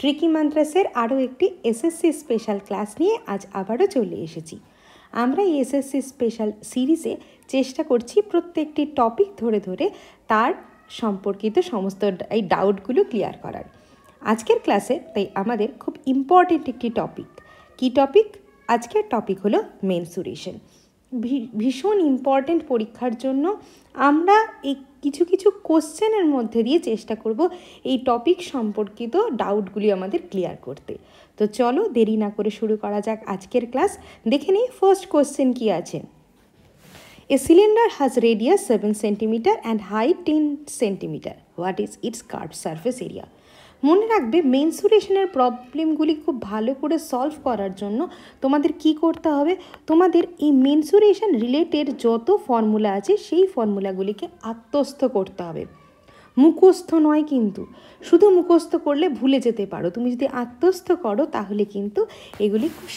Tricky মান্ত্রাসের আরও একটি SSC special class নিয়ে আজ আবারও চলে এসেছি। আমরা এই এসএসসি স্পেশাল সিরিজে চেষ্টা করছি প্রত্যেকটি টপিক ধরে ধরে তার সম্পর্কিত সমস্ত এই ডাউটগুলো ক্লিয়ার করার। আজকের ক্লাসে তাই আমাদের খুব ইম্পর্টেন্ট একটি টপিক। কী টপিক? আজকের টপিক হলো মেনসুরেশন। ভীষণ ইম্পর্টেন্ট পরীক্ষার জন্য আমরা এই কিছু কিছু কোশ্চেনের মধ্যে দিয়ে চেষ্টা করব এই টপিক সম্পর্কিত ডাউটগুলি আমাদের ক্লিয়ার করতে। তো চলো দেরি না করে শুরু করা যাক আজকের ক্লাস। দেখে নিই ফার্স্ট কোশ্চেন কি আছে। A cylinder has radius 7 cm and height 10 cm. What is its curved surface area? মনে রাখবে মেনসুরেশনের প্রবলেমগুলি খুব ভালো করে সলভ করার জন্য তোমাদের কি করতে হবে, তোমাদের এই মেনসুরেশন রিলেটেড যত ফর্মুলা আছে সেই ফর্মুলাগুলিকে আত্মস্থ করতে হবে। মুখস্থ নয়, কিন্তু শুধু মুখস্থ করলে ভুলে যেতে পারো। তুমি যদি আত্মস্থ করো তাহলে কিন্তু এগুলি খুব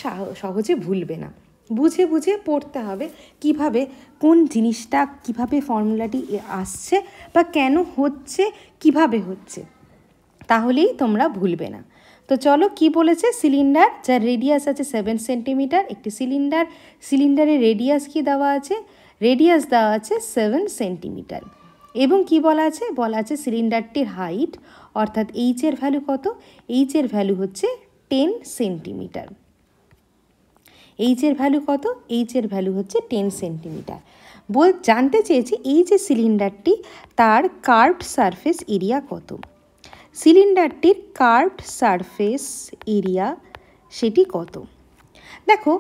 সহজে ভুলবে না। বুঝে বুঝে পড়তে হবে কিভাবে কোন জিনিসটা, কিভাবে ফর্মুলাটি আসছে বা কেন হচ্ছে, কিভাবে হচ্ছে, তাহলেই তোমরা ভুলবে না। তো চলো কি বলেছে, সিলিন্ডার যার রেডিয়াস আছে 7 সেন্টিমিটার, একটি সিলিন্ডারের রেডিয়াস কি দেওয়া আছে? রেডিয়াস দেওয়া আছে 7 সেন্টিমিটার। এবং কি বলা আছে সিলিন্ডারটির হাইট অর্থাৎ এইচের ভ্যালু কত? এইচের ভ্যালু হচ্ছে 10 সেন্টিমিটার। এইচের ভ্যালু কত? এইচের ভ্যালু হচ্ছে 10 সেন্টিমিটার। জানতে চেয়েছি এই যে সিলিন্ডারটি তার কার্ভড সারফেস এরিয়া কত। সিলিন্ডারটির কার্ভড সারফেস এরিয়া সেটি কত? দেখো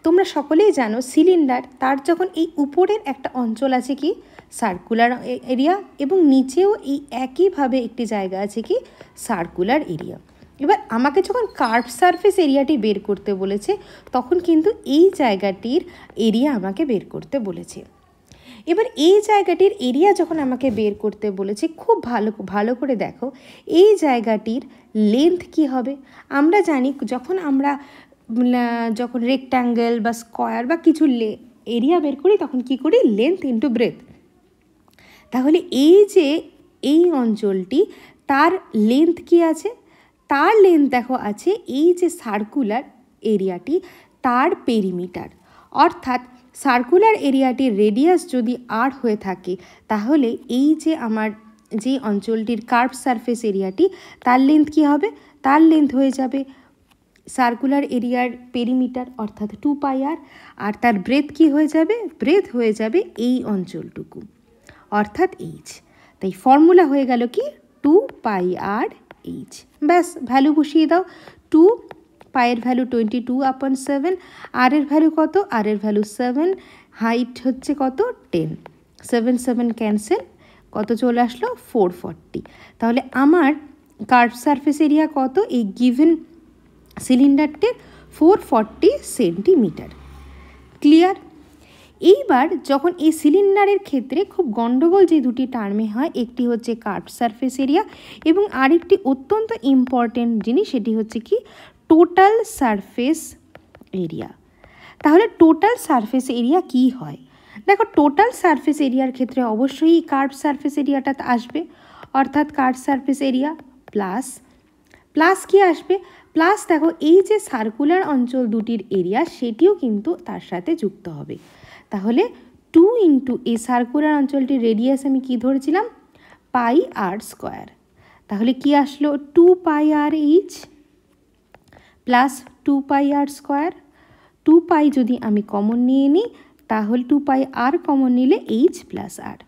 তোমরা সকলেই জানো সিলিন্ডার তার যখন এই উপরের একটা অঞ্চল আছে কি সার্কুলার এরিয়া, এবং নিচেও এই একইভাবে একটি জায়গা আছে কি সার্কুলার এরিয়া। এবার আমাকে যখন কার্ভড সারফেস এরিয়াটি বের করতে বলেছে তখন কিন্তু এই জায়গাটির এরিয়া আমাকে বের করতে বলেছে। এবার এই জায়গাটির এরিয়া যখন আমাকে বের করতে বলেছে খুব ভালো করে দেখো এই জায়গাটির লেন্থ কি হবে। আমরা জানি যখন রেক্ট্যাঙ্গেল বা স্কোয়ার বা কিছু এরিয়া বের করি তখন কি করি? Length into breadth. তাহলে এই যে এই অঞ্চলটি তার লেন্থ কি আছে? তার লেন্থ দেখো আছে এই যে সার্কুলার এরিয়াটি তার পেরিমিটার। অর্থাৎ সার্কুলার এরিয়াটির রেডিয়াস যদি আর হয়ে থাকে তাহলে এই যে আমার যে অঞ্চলটির কার্ভ সারফেস এরিয়াটি তার লেন্থ কী হবে? তার লেন্থ হয়ে যাবে সার্কুলার এরিয়ার পেরিমিটার অর্থাৎ 2πr। আর তার ব্রেথ কি হয়ে যাবে? ব্রেথ হয়ে যাবে এই অঞ্চলটুকু অর্থাৎ এইচ। তাই ফর্মুলা হয়ে গেল কি 2πr এইচ। ব্যাস ভ্যালু বসিয়ে দাও। 2 পায়ের ভ্যালু 22/7, আর এর ভ্যালু কত? আর এর ভ্যালু 7, হাইট হচ্ছে কত? 10। 7 7 ক্যান্সেল, কত চলে আসলো? 440। তাহলে আমার কার্ভ সারফেস এরিয়া কত এই গিভেন সিলিন্ডারটির? 440 সেন্টিমিটার। ক্লিয়ার? এইবার যখন এই সিলিন্ডারের ক্ষেত্রে খুব গন্ডগোল যে দুটি টার্মে হয়, একটি হচ্ছে কার্ভড সারফেস এরিয়া এবং আরেকটি অত্যন্ত ইম্পর্টেন্ট জিনিস সেটি হচ্ছে কি টোটাল সারফেস এরিয়া। তাহলে টোটাল সারফেস এরিয়া কি হয়? দেখো টোটাল সারফেস এরিয়ার ক্ষেত্রে অবশ্যই কার্ভড সারফেস এরিয়াটা আসবে, অর্থাৎ কার্ভড সারফেস এরিয়া প্লাস কি আসবে? প্লাস দেখো এই যে সার্কুলার অঞ্চল দুটির এরিয়া সেটিও কিন্তু তার সাথে যুক্ত হবে। তাহলে 2 ইন্টু এই সার্কুলার অঞ্চলটির রেডিয়াস আমি কি ধরেছিলাম? πr²। তাহলে কি আসলো? 2πr H plus 2πr²। 2π যদি আমি কমন নিয়ে নিই তাহলে 2πr কমন নিলে এইচ প্লাস আর।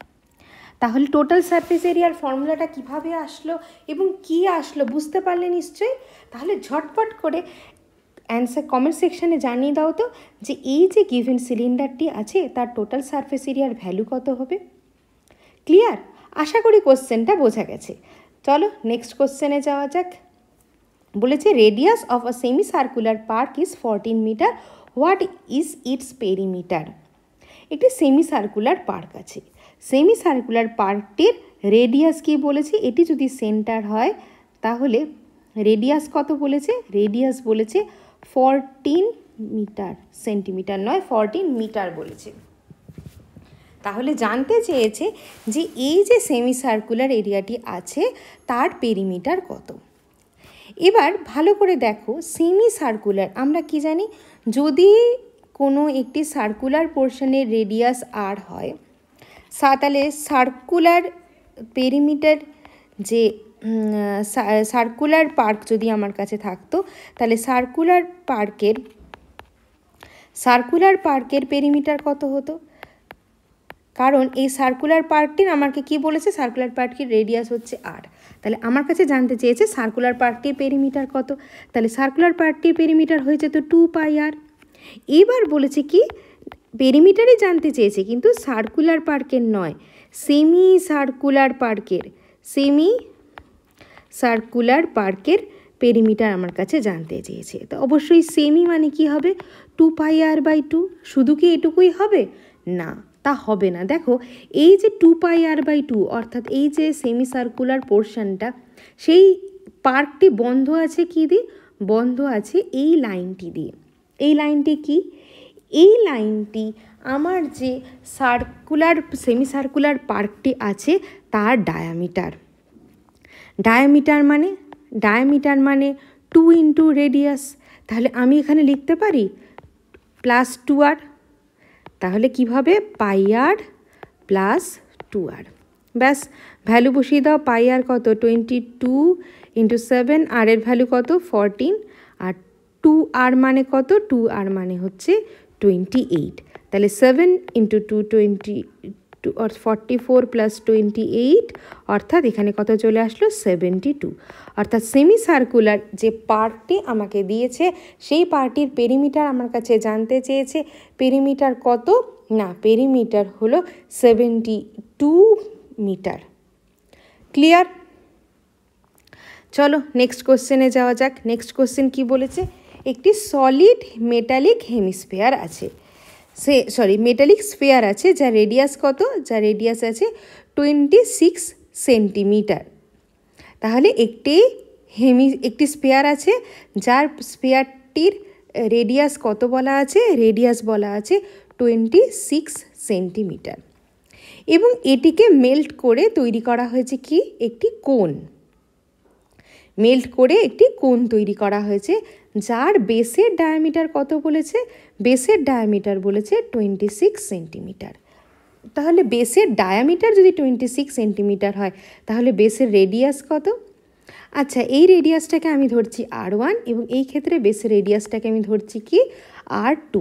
তাহলে টোটাল সারফেস এরিয়ার ফর্মুলাটা কিভাবে আসলো এবং কি আসলো বুঝতে পারলে নিশ্চয়ই। তাহলে ঝটপট করে অ্যান্সার কমেন্ট সেকশানে জানিয়ে দাও তো যে এই যে গিভেন সিলিন্ডারটি আছে তার টোটাল সারফেস এরিয়ার ভ্যালু কত হবে। ক্লিয়ার? আশা করি কোশ্চেনটা বোঝা গেছে। চলো নেক্সট কোশ্চেনে যাওয়া যাক। বলেছে radius of a semi circular park is 14 metre, what is its perimeter. একটি সেমি সার্কুলার পার্ক আছে। সেমি সার্কুলার পার্কটির রেডিয়াস কি বলেছে? এটি যদি সেন্টার হয় তাহলে রেডিয়াস কত বলেছে? রেডিয়াস বলেছে 14 মিটার, সেন্টিমিটার নয় 14 মিটার বলেছে। তাহলে জানতে চেয়েছে যে এই যে সেমি সার্কুলার এরিয়াটি আছে তার পেরিমিটার কত। এবার ভালো করে দেখো, সেমি সার্কুলার আমরা কি জানি, যদি কোনো একটি সার্কুলার পোর্শনের রেডিয়াস আর হয়, তাহলে সার্কুলার পেরিমিটার যে সার্কুলার পার্ক যদি আমার কাছে থাকতো, তাহলে সার্কুলার পার্কের পেরিমিটার কত হতো? কারণ এই সার্কুলার পার্কটির আমাকে কি বলেছে, সার্কুলার পার্কটির রেডিয়াস হচ্ছে আর, তাহলে আমার কাছে জানতে চেয়েছে সার্কুলার পার্কটির পেরিমিটার কত, তাহলে সার্কুলার পার্কটির পেরিমিটার হয়েছে তো 2πr। এবার বলেছে কি, পেরিমিটারই জানতে চেয়েছে কিন্তু সার্কুলার পার্কের নয়, সেমি সার্কুলার পার্কের পেরিমিটার আমার কাছে জানতে চেয়েছে। তো অবশ্যই সেমি মানে কি হবে, 2πr/2। শুধু কি এটুকুই হবে? না, তা হবে না। দেখো, এই যে 2πr/2 অর্থাৎ এই যে সেমি সার্কুলার পোর্শনটা, সেই পার্কটি বন্ধ আছে কি দিয়ে? বন্ধ আছে এই লাইনটি দিয়ে। এই লাইনটি কি? এই লাইনটি আমার যে সেমি সার্কুলার পার্কটি আছে তার ডায়ামিটার মানে 2 ইন্টু রেডিয়াস। তাহলে আমি এখানে লিখতে পারি +2r। তাহলে কিভাবে? πr + 2r। ব্যাস, ভ্যালু বসিয়ে দাও। πr কত? 22 ইন্টু 7, আর এর ভ্যালু কত? 14, আর 2r মানে কত? 2r মানে হচ্ছে 28। তাহলে 7 ইন্টু 2 22 44 + 28, অর্থাৎ এখানে কত চলে আসলো? 72। অর্থাৎ সেমি সার্কুলার যে পার্টটি আমাকে দিয়েছে সেই পার্টির পেরিমিটার আমার কাছে জানতে চেয়েছে। পেরিমিটার কত? না, পেরিমিটার হলো 72 মিটার। ক্লিয়ার? চলো নেক্সট কোশ্চেনে যাওয়া যাক। নেক্সট কোশ্চেন কি বলেছে? একটি সলিড মেটালিক হেমিস্ফিয়ার আছে, মেটালিক স্ফিয়ার আছে, যার রেডিয়াস কত? যার রেডিয়াস আছে 26 সেন্টিমিটার। তাহলে একটি স্ফিয়ার আছে যার স্ফিয়ারটির রেডিয়াস কত বলা আছে? রেডিয়াস বলা আছে 26 সেন্টিমিটার, এবং এটিকে মেল্ট করে তৈরি করা হয়েছে কি? একটি কোন। মেল্ট করে একটি কোন তৈরি করা হয়েছে, যার বেসের ডায়ামিটার কত বলেছে? বেসের ডায়ামিটার বলেছে 26 সেন্টিমিটার। তাহলে বেসের ডায়ামিটার যদি 26 সেন্টিমিটার হয়, তাহলে বেসের রেডিয়াস কত? আচ্ছা, এই রেডিয়াসটাকে আমি ধরছি r1, এবং এই ক্ষেত্রে বেসের রেডিয়াসটাকে আমি ধরছি কি? r2।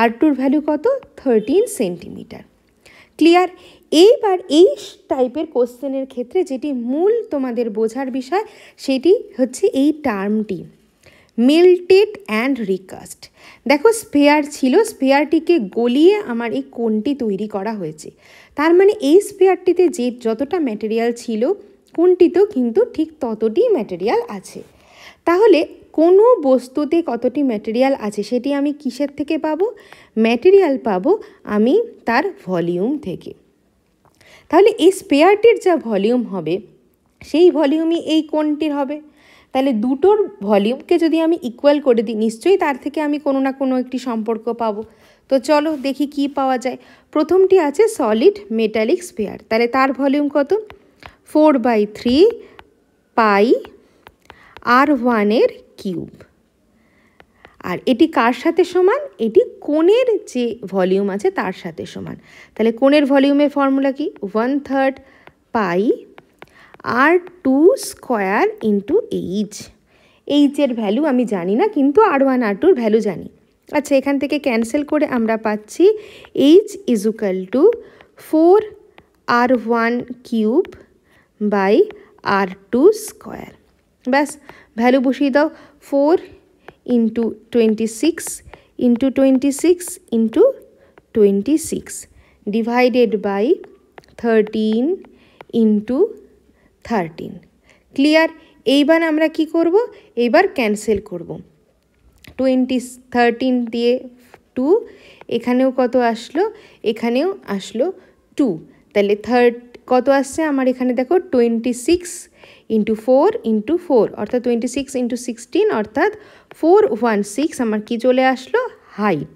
r2-র ভ্যালু কত? 13 সেন্টিমিটার। ক্লিয়ার? এইবার এই টাইপের কোশ্চেনের ক্ষেত্রে যেটি মূল তোমাদের বোঝার বিষয়, সেটি হচ্ছে এই টার্মটি মেল্টেড অ্যান্ড রিকাস্ট। দেখো, স্ফিয়ার ছিল, স্ফিয়ারটিকে গলিয়ে আমার এই কোনটি তৈরি করা হয়েছে। তার মানে এই স্ফিয়ারটিতে যে যতটা ম্যাটেরিয়াল ছিল, কোনটিতেও কিন্তু ঠিক ততটি ম্যাটেরিয়াল আছে। তাহলে কোনো বস্তুতে কতটি ম্যাটেরিয়াল আছে সেটি আমি কিসের থেকে পাবো? ম্যাটেরিয়াল পাবো আমি তার ভলিউম থেকে। তাহলে এই স্ফিয়ারটির যা ভলিউম হবে, সেই ভলিউমই এই কোনটির হবে। তাহলে দুটোর ভলিউমকে যদি আমি ইকুয়াল করে দিই, নিশ্চয়ই তার থেকে আমি কোনো না কোনো একটি সম্পর্ক পাবো। তো চলো দেখি কি পাওয়া যায়। প্রথমটি আছে সলিড মেটালিক স্ফিয়ার, তাহলে তার ভলিউম কত? 4/3 পাই r1-এর কিউব। আর এটি কার সাথে সমান? এটি কোণের যে ভলিউম আছে তার সাথে সমান। তাহলে কোণের ভলিউমের ফর্মুলা কি? 1/3 pi r2 square into H. এইচের ভ্যালু আমি জানি না, কিন্তু r1 r2-র ভ্যালু জানি। আচ্ছা, এখান থেকে ক্যান্সেল করে আমরা পাচ্ছি H is equal to 4r1 cube by r2 square. ব্যাস, ভ্যালু বসিয়ে দাও। 4 into 26 into 26 into 26 divided by 13 into 13। Clear? এইবার আমরা কি করব? এইবার ক্যান্সেল করব। 13 দিয়ে 2, এখানেও কত আসলো? এখানেও আসলো 2। তাহলে কত আসছে আমার এখানে? দেখো, 26 ইন্টু 4 ইন্টু 4 অর্থাৎ 26 ইন্টু 16 অর্থাৎ 416 আমার কি চলে আসলো? হাইট।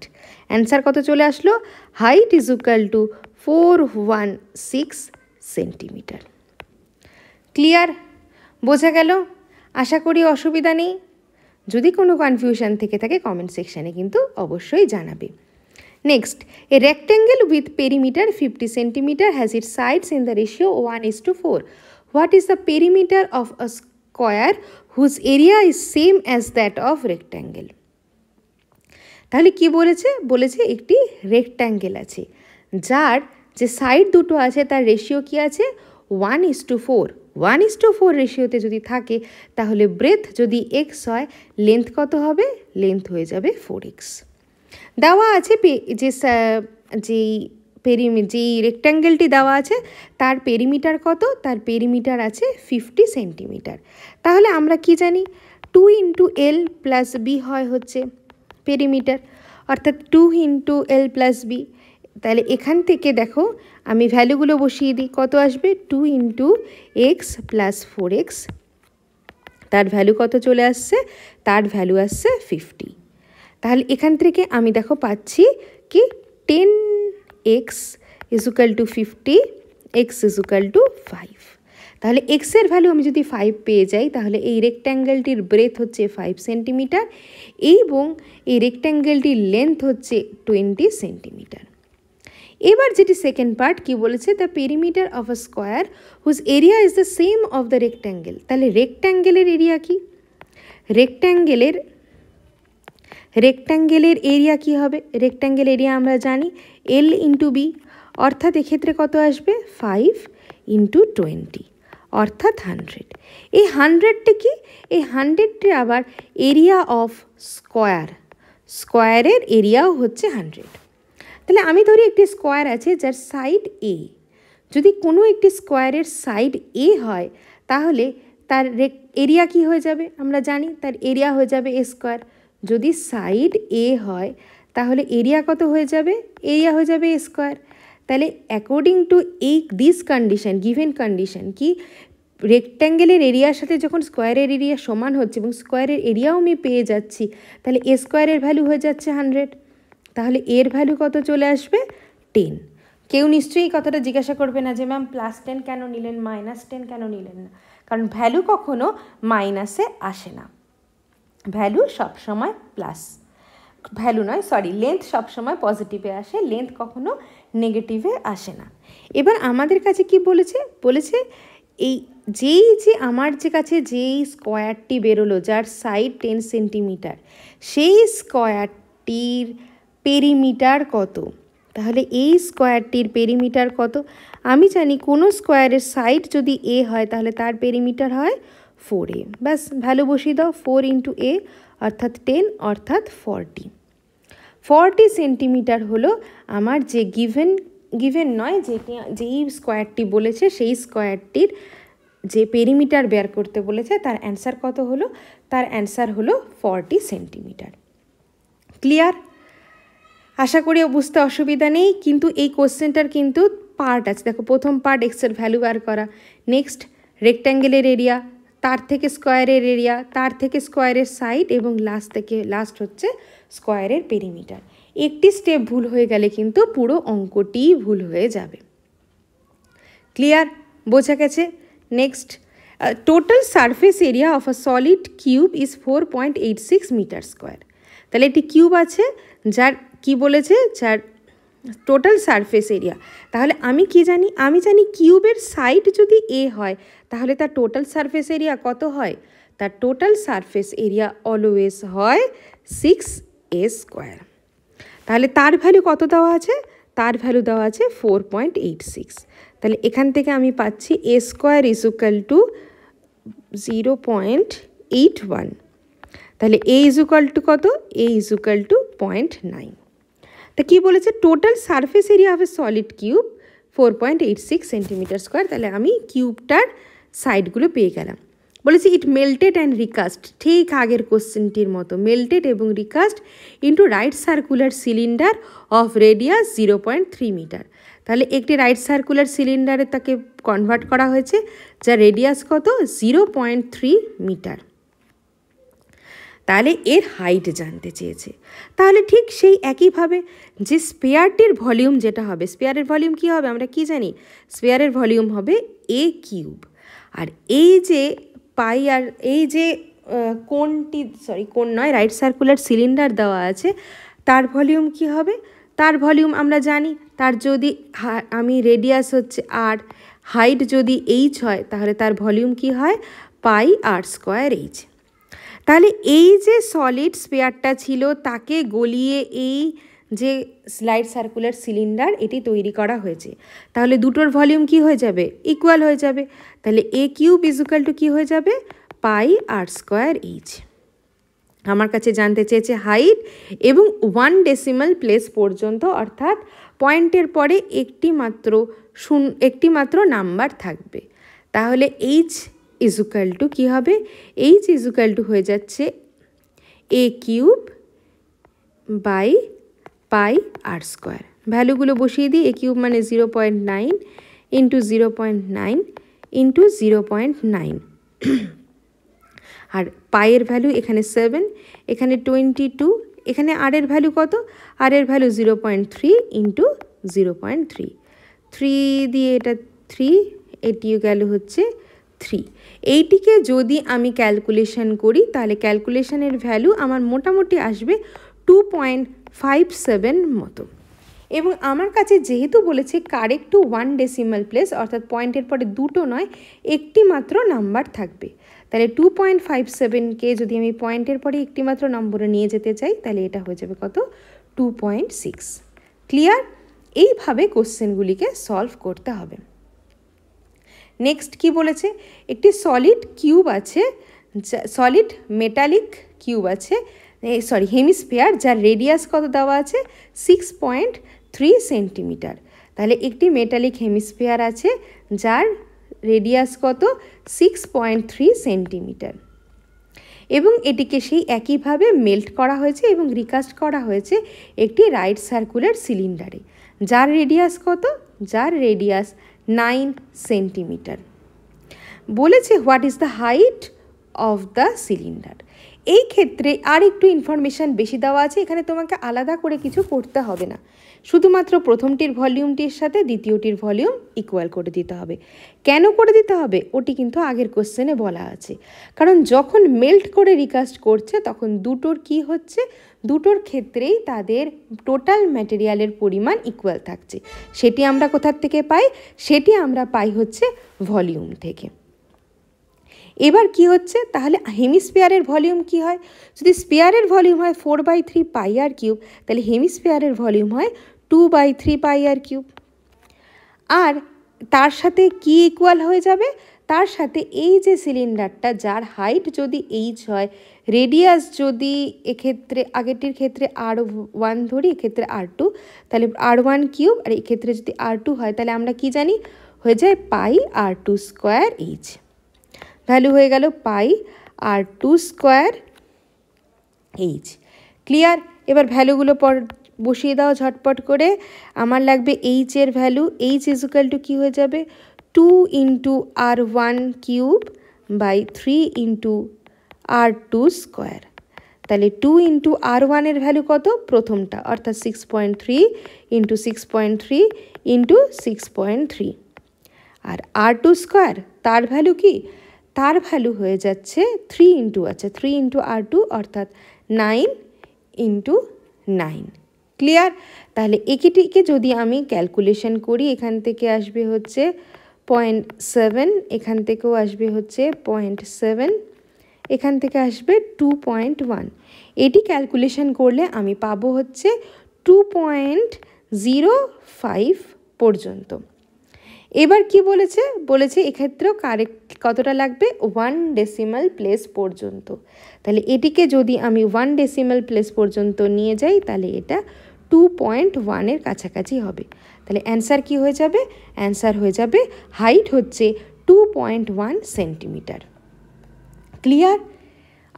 অ্যান্সার কত চলে আসলো? Height is equal two 416 centimetre. Clear? বোঝা গেল? আশা করি অসুবিধা নেই। যদি কোনো কনফিউশন থেকে থাকে কমেন্ট সেকশানে কিন্তু অবশ্যই জানাবে। Next, a rectangle with perimeter 50 centimetre has it sides in the ratio 1:4. What is the perimeter of a square whose area is same as that of rectangle? তাহলে কি বলেছে? বলেছে একটি রেক্ট্যাঙ্গেল আছে যার যে সাইড দুটো আছে তার রেশিও কি আছে? 1:4. 1:4 রেশিওতে যদি থাকে তাহলে ব্রেথ যদি এক্স হয়, লেন্থ কত হবে? লেন্থ হয়ে যাবে 4x। দেওয়া আছে যেই রেক্ট্যাঙ্গেলটি দেওয়া আছে তার পেরিমিটার কত? তার পেরিমিটার আছে 50 সেন্টিমিটার। তাহলে আমরা কি জানি? 2 × L + B হয় হচ্ছে পেরিমিটার, অর্থাৎ 2 × L + B। তাহলে এখান থেকে দেখো আমি ভ্যালুগুলো বসিয়ে দিই, কত আসবে? 2 × x + 4x, তার ভ্যালু কত চলে আসছে? তার ভ্যালু আসছে 50। তাহলে এখান থেকে আমি দেখো পাচ্ছি কি 10x = 50, x = 5। তাহলে এক্সের ভ্যালু আমি যদি 5 পেয়ে যাই তাহলে এই রেক্ট্যাঙ্গেলটির ব্রেথ হচ্ছে 5 সেন্টিমিটার এবং এই রেক্ট্যাঙ্গেলটির লেন্থ হচ্ছে 20 সেন্টিমিটার। এবার যেটি সেকেন্ড পার্ট কি বলেছে? The perimeter of a square whose area is the same of the rectangle. তাহলে রেক্ট্যাঙ্গেলের এরিয়া কি? রেক্ট্যাঙ্গেলের এরিয়া কি হবে? রেক্ট্যাঙ্গেল এরিয়া আমরা জানি L × B, অর্থাৎ এক্ষেত্রে কত আসবে? 5 × 20 অর্থাৎ 100। এই 100টি কি? এই 100টি আবার এরিয়া অফ স্কোয়ারের এরিয়াও হচ্ছে 100। তাহলে আমি ধরি একটি স্কোয়ার আছে যার সাইড A। যদি কোনো একটি স্কোয়ারের সাইড A হয় তাহলে তার এরিয়া কি হয়ে যাবে? আমরা জানি তার এরিয়া হয়ে যাবে A²। যদি সাইড A হয় তাহলে এরিয়া কত হয়ে যাবে? এরিয়া হয়ে যাবে A²। তাহলে according to this condition, given condition কি রেক্ট্যাঙ্গেলের এরিয়ার সাথে যখন স্কোয়ারের এরিয়া সমান হচ্ছে এবং স্কোয়ারের এরিয়াও আমি পেয়ে যাচ্ছি, তাহলে A² ভ্যালু হয়ে যাচ্ছে 100। তাহলে এর ভ্যালু কত চলে আসবে? 10। কেউ নিশ্চয়ই কথাটা জিজ্ঞাসা করবে না যে ম্যাম +10 কেন নিলেন, -10 কেন নিলেন না? কারণ ভ্যালু কখনো মাইনাসে আসে না, ভ্যালু সবসময় লেন্থ সবসময় পজিটিভে আসে, লেন্থ কখনো নেগেটিভে আসে না। এবার আমাদের কাছে কি বলেছে? বলেছে আমার কাছে যেই স্কোয়ারটি বেরোলো যার সাইড 10 সেন্টিমিটার, সেই স্কোয়ারটির পেরিমিটার কত? তাহলে এই স্কোয়ারটির পেরিমিটার কত? আমি জানি কোনো স্কোয়ারের সাইড যদি A হয় তাহলে তার পেরিমিটার হয় 4A। ব্যাস ভ্যালু বসিয়ে দাও, 4 × A অর্থাৎ 10 অর্থাৎ 40 সেন্টিমিটার হলো আমার যে গিভেন নয়, যেই স্কোয়ারটি বলেছে সেই স্কোয়ারটির যে পেরিমিটার বের করতে বলেছে তার অ্যান্সার কত হলো? তার অ্যান্সার হলো 40 সেন্টিমিটার। ক্লিয়ার? আশা করি বুঝতে অসুবিধা নেই। কিন্তু এই কোশ্চেনটার কিন্তু পার্ট আছে, দেখো প্রথম পার্ট এক্সের ভ্যালু বার করা, নেক্সট রেক্ট্যাঙ্গেলের এরিয়া, তার থেকে স্কোয়ারের এরিয়া, তার থেকে স্কোয়ারের সাইড এবং লাস্ট হচ্ছে স্কোয়ারের পেরিমিটার। একটি স্টেপ ভুল হয়ে গেলে কিন্তু পুরো অঙ্কটিই ভুল হয়ে যাবে। ক্লিয়ার? বোঝা গেছে? Next, total surface area of a solid cube is 4.86 metre square. তাহলে একটি কিউব আছে যার কি বলেছে? যার টোটাল সারফেস এরিয়া। তাহলে আমি কি জানি? আমি জানি কিউবের সাইড যদি A হয় তাহলে তার টোটাল সারফেস এরিয়া কত হয়? তার টোটাল সারফেস এরিয়া অলওয়েজ হয় 6A²। তাহলে তার ভ্যালু কত দেওয়া আছে? তার ভ্যালু দেওয়া আছে 4.86। তাহলে এখান থেকে আমি পাচ্ছি A² = 0.81। তাহলে A = কত? A = 0.9। তা কী বলেছে? Total surface area of A solid cube 4.86 centimetre square. তাহলে আমি কিউবটার সাইডগুলো পেয়ে গেলাম। বলেছি ইট মেল্টেড অ্যান্ড রিকাস্ট, ঠিক আগের কোশ্চেনটির মতো, মেল্টেড এবং recast into right circular cylinder of radius 0.3 metre. তাহলে একটি রাইট সার্কুলার সিলিন্ডারে তাকে কনভার্ট করা হয়েছে যার রেডিয়াস কত? 0.3 মিটার। তাহলে এর হাইট জানতে চেয়েছে। তাহলে ঠিক সেই একইভাবে যে স্পেয়ারটির ভলিউম যেটা হবে, স্পেয়ারের ভলিউম কী হবে? আমরা কি জানি? স্পেয়ারের ভলিউম হবে A কিউব। আর এই যে পাই আর এই যে কোনটি কোন নয় রাইট সার্কুলার সিলিন্ডার দেওয়া আছে তার ভলিউম কি হবে? তার ভলিউম আমরা জানি, তার যদি আমি রেডিয়াস হচ্ছে আর হাইট যদি এইচ হয় তাহলে তার ভলিউম কি হয়? পাই আর স্কোয়ার এইচ। তাহলে এই যে সলিড স্পেয়ারটা ছিল তাকে গলিয়ে এই যে রাইট সার্কুলার সিলিন্ডার এটি তৈরি করা হয়েছে, তাহলে দুটোর ভলিউম কি হয়ে যাবে? ইকুয়াল হয়ে যাবে। তাহলে এ কিউব ইজুকাল টু কী হয়ে যাবে? পাই আর স্কোয়ার এইচ। আমার কাছে জানতে চেয়েছে হাইট এবং 1 ডেসিমাল প্লেস পর্যন্ত, অর্থাৎ পয়েন্টের পরে একটি মাত্র নাম্বার থাকবে। তাহলে এইচ ইজুকাল টু কী হবে? এইচ ইজুকাল টু হয়ে যাচ্ছে a cube by pi r square. ভ্যালুগুলো বসিয়ে দিই। এ কিউব মানে 0.9 ইন্টু 0.9 ইন্টু 0.9 আর পাইয়ের ভ্যালু এখানে 7, এখানে 22, এখানে আর এর ভ্যালু কত? আর এর ভ্যালু 0.3 ইন্টু 0.3, 3 দিয়ে এটা 3, এটিও গেল হচ্ছে 3। এইটিকে যদি আমি ক্যালকুলেশন করি তাহলে ক্যালকুলেশনের ভ্যালু আমার মোটামুটি আসবে 2.57 মতো। এবং আমার কাছে যেহেতু বলেছে কারেক্ট টু 1 ডেসিমাল প্লেস, অর্থাৎ পয়েন্টের পরে দুটো নয় একটি মাত্র নাম্বার থাকবে, তাহলে 2.57কে যদি আমি পয়েন্টের পরে একটি মাত্র নম্বরে নিয়ে যেতে চাই তাহলে এটা হয়ে যাবে কত? 2.6। ক্লিয়ার? এইভাবে কোশ্চেনগুলিকে সলভ করতে হবে। নেক্সট কি বলেছে? একটি সলিড কিউব আছে, সলিড মেটালিক কিউব আছে, হেমিস্ফিয়ার, যার রেডিয়াস কত দেওয়া আছে? 6.3 সেন্টিমিটার। তাহলে একটি মেটালিক হেমিস্ফিয়ার আছে যার রেডিয়াস কত? 6.3 সেন্টিমিটার, এবং এটিকে সেই একইভাবে মেল্ট করা হয়েছে এবং রিকাস্ট করা হয়েছে একটি রাইট সার্কুলার সিলিন্ডারে, যার রেডিয়াস কত? যার রেডিয়াস 9 সেন্টিমিটার। বলেছে what is the height of the cylinder. এই ক্ষেত্রে আর একটু ইনফরমেশান বেশি দেওয়া আছে, এখানে তোমাকে আলাদা করে কিছু করতে হবে না, শুধুমাত্র প্রথমটির ভলিউমটির সাথে দ্বিতীয়টির ভলিউম ইকুয়াল করে দিতে হবে। কেন করে দিতে হবে ওটি কিন্তু আগের কোশ্চেনে বলা আছে, কারণ যখন মেল্ট করে রিকাস্ট করছে তখন দুটোর কি হচ্ছে? দুটোর ক্ষেত্রেই তাদের টোটাল ম্যাটেরিয়ালের পরিমাণ ইকুয়াল থাকছে। সেটি আমরা কোথার থেকে পাই? সেটি আমরা পাই হচ্ছে ভলিউম থেকে। এবার কি হচ্ছে? তাহলে হেমিস্ফিয়ারের ভলিউম কি হয়? যদি স্ফিয়ারের ভলিউম হয় 4/3 পাই আর কিউব, তাহলে হেমিস্ফিয়ারের ভলিউম হয় 2/3 পাই আর কিউব। আর তার সাথে কি ইকুয়াল হয়ে যাবে? তার সাথে এই যে সিলিন্ডারটা যার হাইট যদি এইচ হয়, রেডিয়াস যদি এক্ষেত্রে আগেরটির ক্ষেত্রে R1 ধরি, এক্ষেত্রে R2, তাহলে R1 কিউব, আর এক্ষেত্রে যদি R2 হয় তাহলে আমরা কি জানি? হয়ে যায় পাই R2 স্কোয়ার এইচ। ভ্যালু হয়ে গেল পাই R2 স্কোয়ার এইচ। ক্লিয়ার? এবার ভ্যালুগুলো বসিয়ে দাও ঝটপট করে। আমার লাগবে এইচের ভ্যালু। এইচ ইজুকাল টু কী হয়ে যাবে? 2 into R1 cube by 3 into R2 square. তাহলে 2 ইন্টু R1 এর ভ্যালু কত? প্রথমটা, অর্থাৎ 6.3 ইন্টু 6.3 ইন্টু 6.3, আর R2 স্কোয়ার তার ভ্যালু কি? তার ভ্যালু হয়ে যাচ্ছে 3 ইন্টু, আচ্ছা 3 ইন্টু R2 অর্থাৎ 9 ইন্টু 9। ক্লিয়ার? তাহলে এটিকে যদি আমি ক্যালকুলেশন করি, এখান থেকে আসবে হচ্ছে 0.7, এখান থেকেও আসবে হচ্ছে 0.7, এখান থেকে আসবে 2.1। এটি ক্যালকুলেশন করলে আমি পাবো হচ্ছে 2.05 পর্যন্ত। এবার কি বলেছে? বলেছে এক্ষেত্রেও কারেক্ট কতটা লাগবে? 1 ডেসিমাল প্লেস পর্যন্ত। তাহলে এটিকে যদি আমি 1 ডেসিমাল প্লেস পর্যন্ত নিয়ে যাই তাহলে এটা 2.1 এর কাছাকাছি হবে। তাহলে অ্যান্সার কি হয়ে যাবে? অ্যান্সার হয়ে যাবে হাইট হচ্ছে 2.1 সেন্টিমিটার। ক্লিয়ার?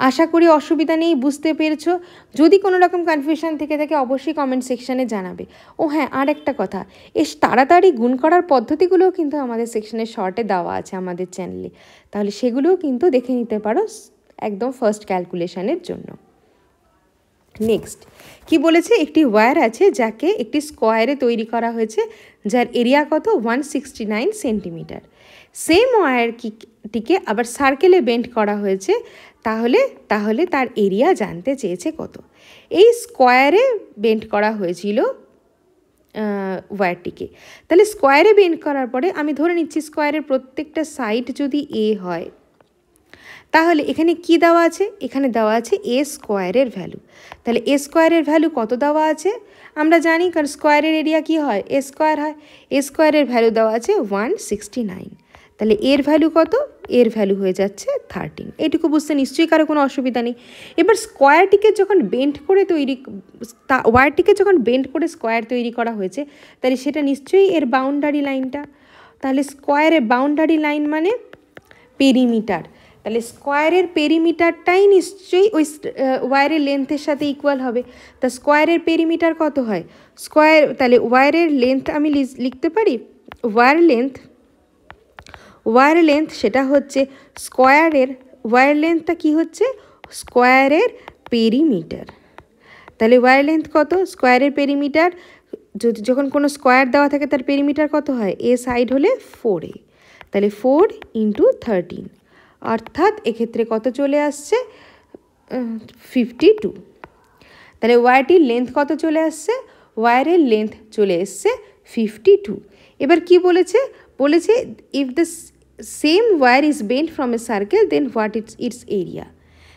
আশা করি অসুবিধা নেই, বুঝতে পেরেছো। যদি কোনো রকম কনফিউশন থেকে থাকে অবশ্যই কমেন্ট সেকশানে জানাবে। ও হ্যাঁ, আর একটা কথা, তাড়াতাড়ি গুণ করার পদ্ধতিগুলোও কিন্তু আমাদের সেকশনের শর্টে দেওয়া আছে আমাদের চ্যানেলে, তাহলে সেগুলোও কিন্তু দেখে নিতে পারো একদম ফার্স্ট ক্যালকুলেশনের জন্য। নেক্সট কি বলেছে? একটি ওয়্যার আছে যাকে একটি স্কোয়ারে তৈরি করা হয়েছে, যার এরিয়া কত? 169 সেন্টিমিটার। সেম ওয়্যারটিকে আবার সার্কেলে বেন্ড করা হয়েছে, তাহলে তার এরিয়া জানতে চেয়েছে কত। এই স্কোয়ারে বেন্ড করা হয়েছিল ওয়্যারটিকে। তাহলে স্কোয়ারে বেন্ড করার পরে আমি ধরে নিচ্ছি স্কোয়ারের প্রত্যেকটা সাইড যদি এ হয়, তাহলে এখানে কি দেওয়া আছে? এখানে দেওয়া আছে এ স্কোয়ারের ভ্যালু। তাহলে এ স্কোয়ারের ভ্যালু কত দেওয়া আছে আমরা জানি, কারণ স্কোয়ারের এরিয়া কি হয়? এ স্কোয়ার হয়। এ স্কোয়ারের ভ্যালু দেওয়া আছে 169। তাহলে এর ভ্যালু কত? এর ভ্যালু হয়ে যাচ্ছে 13। এটুকু বুঝতে নিশ্চয়ই কারো কোনো অসুবিধা নেই। এবার স্কোয়ারটিকে যখন বেন্ড করে ওয়্যারটিকে যখন বেন্ড করে স্কোয়ার তৈরি করা হয়েছে, তাহলে সেটা নিশ্চয়ই এর বাউন্ডারি লাইনটা। তাহলে স্কোয়ারের বাউন্ডারি লাইন মানে পেরিমিটার। তাহলে স্কোয়ারের পেরিমিটারটাই নিশ্চয়ই ওই ওয়্যারের লেন্থের সাথে ইকুয়াল হবে। তা স্কোয়ারের পেরিমিটার কত হয়? তাহলে ওয়্যারের লেন্থ আমি লিখতে পারি, ওয়্যার লেন্থ সেটা হচ্ছে ওয়্যার লেন্থটা কি হচ্ছে? স্কোয়ারের পেরিমিটার। তাহলে ওয়্যার লেন্থ কত? স্কোয়ারের পেরিমিটার, যখন কোনো স্কোয়ার দেওয়া থাকে তার পেরিমিটার কত হয়? এ সাইড হলে 4a, তাহলে 4 × 13, অর্থাৎ এক্ষেত্রে কত চলে আসছে? 52। তাহলে ওয়্যারটির লেন্থ কত চলে আসছে? ওয়্যারের লেন্থ চলে এসছে 52। এবার কি বলেছে? If the same wire is bent from a circle then what its area.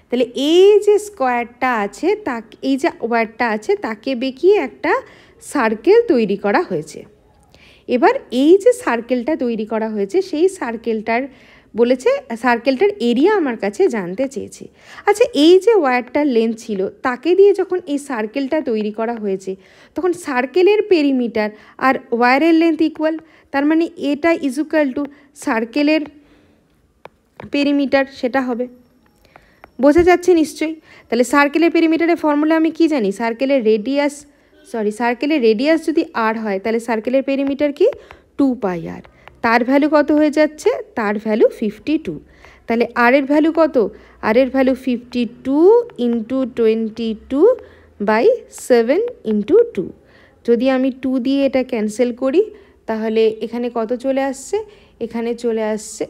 তাহলে এই যে স্কোয়ারটা আছে, এই যে ওয়্যারটা আছে তাকে বেঁকিয়ে একটা সার্কেল তৈরি করা হয়েছে। এবার এই যে সার্কেলটা তৈরি করা হয়েছে, সেই সার্কেলটার এরিয়া আমার কাছে জানতে চেয়েছে। আচ্ছা, এই যে ওয়্যারটার লেন্থ ছিল তাকে দিয়ে যখন এই সার্কেলটা তৈরি করা হয়েছে, তখন সার্কেলের পেরিমিটার আর ওয়্যারের লেন্থ ইকুয়াল। তার মানে এটা ইকুয়াল টু সার্কেলের পেরিমিটার, সেটা হবে। বোঝা যাচ্ছে নিশ্চয়ই? তাহলে সার্কেলের পেরিমিটারের ফর্মুলা আমি কি জানি? সার্কেলের রেডিয়াস যদি r হয়, তাহলে সার্কেলের পেরিমিটার কি? 2πr। তার ভ্যালু কত হয়ে যাচ্ছে? তার ভ্যালু 52। তাহলে r এর ভ্যালু কত? r এর ভ্যালু 52 × 22/7 × 2। যদি আমি 2 দিয়ে এটা ক্যান্সেল করি, তাহলে এখানে কত চলে আসছে? এখানে চলে আসছে,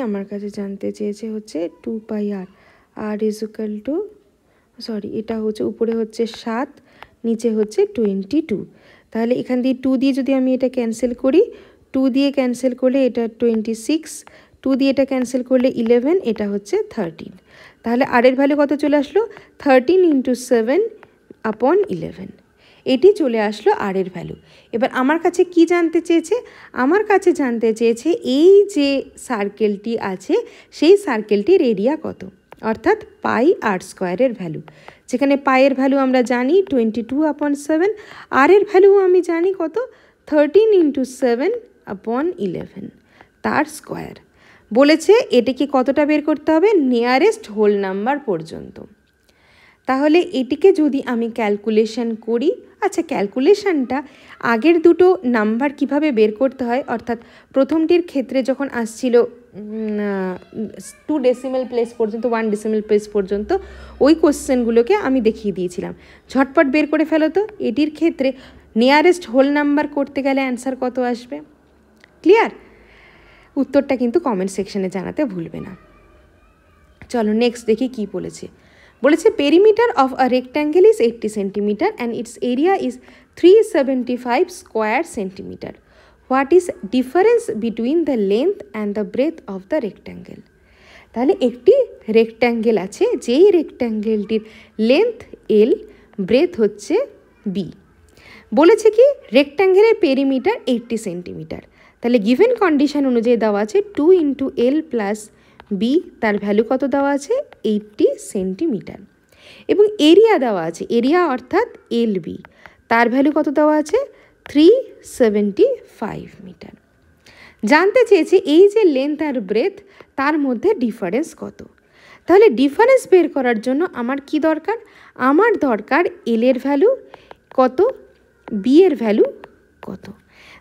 আমার কাছে জানতে চেয়েছে হচ্ছে 2πr, r ইকুয়াল টু, এটা হচ্ছে উপরে হচ্ছে 7, নিচে হচ্ছে 22। তাহলে এখান দিয়ে 2 দিয়ে যদি আমি এটা ক্যান্সেল করি, 2 দিয়ে ক্যান্সেল করলে এটা 26, 2 দিয়ে এটা ক্যান্সেল করলে 11, এটা হচ্ছে 13। তাহলে r এর ভ্যালু কত চলে আসলো? 13 × 7/11। এটি চলে আসলো r এর ভ্যালু। এবার আমার কাছে কি জানতে চেয়েছে? আমার কাছে জানতে চেয়েছে এই যে সার্কেলটি আছে, সেই সার্কেলটির এরিয়া কত, অর্থাৎ πr² ভ্যালু। যেখানে পায়ের ভ্যালু আমরা জানি 22/7, আর এর ভ্যালু আমি জানি কত? 13 × 7/11, তার স্কোয়ার। বলেছে এটিকে কতটা বের করতে হবে? নিয়ারেস্ট হোল নাম্বার পর্যন্ত। তাহলে এটিকে যদি আমি ক্যালকুলেশন করি, আচ্ছা ক্যালকুলেশনটা আগের দুটো নাম্বার কিভাবে বের করতে হয়, অর্থাৎ প্রথমটির ক্ষেত্রে যখন আসছিল 2 ডেসিমেল প্লেস পর্যন্ত, 1 ডেসিমেল প্লেস পর্যন্ত, ওই কোশ্চেনগুলোকে আমি দেখিয়ে দিয়েছিলাম। ঝটপট বের করে ফেলো তো। এটির ক্ষেত্রে নিয়ারেস্ট হোল নাম্বার করতে গেলে অ্যান্সার কত আসবে? ক্লিয়ার? উত্তরটা কিন্তু কমেন্ট সেকশনে জানাতে ভুলবে না। চলো নেক্সট দেখি কি বলেছে। Perimeter of a rectangle is 80 centimetre and its area is 375 square centimetre. What is difference between the length and the breadth of the rectangle? তাহলে একটি রেক্ট্যাঙ্গেল আছে, যেই রেক্ট্যাঙ্গেলটির লেন্থ L, ব্রেথ হচ্ছে B। বলেছে কি রেক্ট্যাঙ্গেলের পেরিমিটার 80 সেন্টিমিটার। তাহলে গিভেন কন্ডিশন অনুযায়ী দেওয়া আছে 2 × L + B, তার ভ্যালু কত দেওয়া আছে? 80 সেন্টিমিটার। এবং এরিয়া দেওয়া আছে, এরিয়া অর্থাৎ LB, তার ভ্যালু কত দেওয়া আছে? 375 মিটার। জানতে চেয়েছে এই যে লেন্থ আর ব্রেথ, তার মধ্যে ডিফারেন্স কত। তাহলে ডিফারেন্স বের করার জন্য আমার কি দরকার? আমার দরকার L এর ভ্যালু কত, B এর ভ্যালু কত।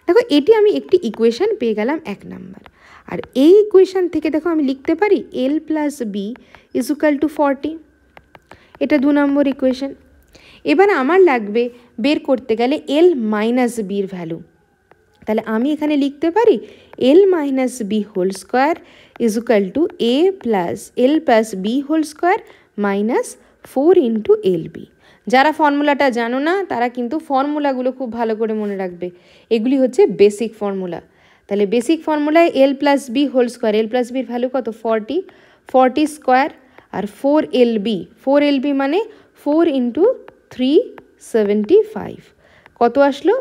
দেখো এটি আমি একটি ইকুয়েশন পেয়ে গেলাম 1 নাম্বার। আর এই ইকুয়েশন থেকে দেখো আমি লিখতে পারি L + B = 40, এটা 2 নম্বর ইকুয়েশন। এবার আমার লাগবে বের করতে গেলে L - B এর ভ্যালু। তাহলে আমি এখানে লিখতে পারি L minus B whole square is equal to a plus L plus B whole square minus 4 into L B. যারা ফর্মুলাটা জানো না তারা কিন্তু ফর্মুলাগুলো খুব ভালো করে মনে রাখবে, এগুলি হচ্ছে বেসিক ফর্মুলা। তাহলে বেসিক ফর্মুলায় এল প্লাস বি হোল স্কোয়ার, এল প্লাস বির ভ্যালু কত 40 স্কোয়ার আর 4 এল বি মানে 4 ইন্টু 375 কত আসলো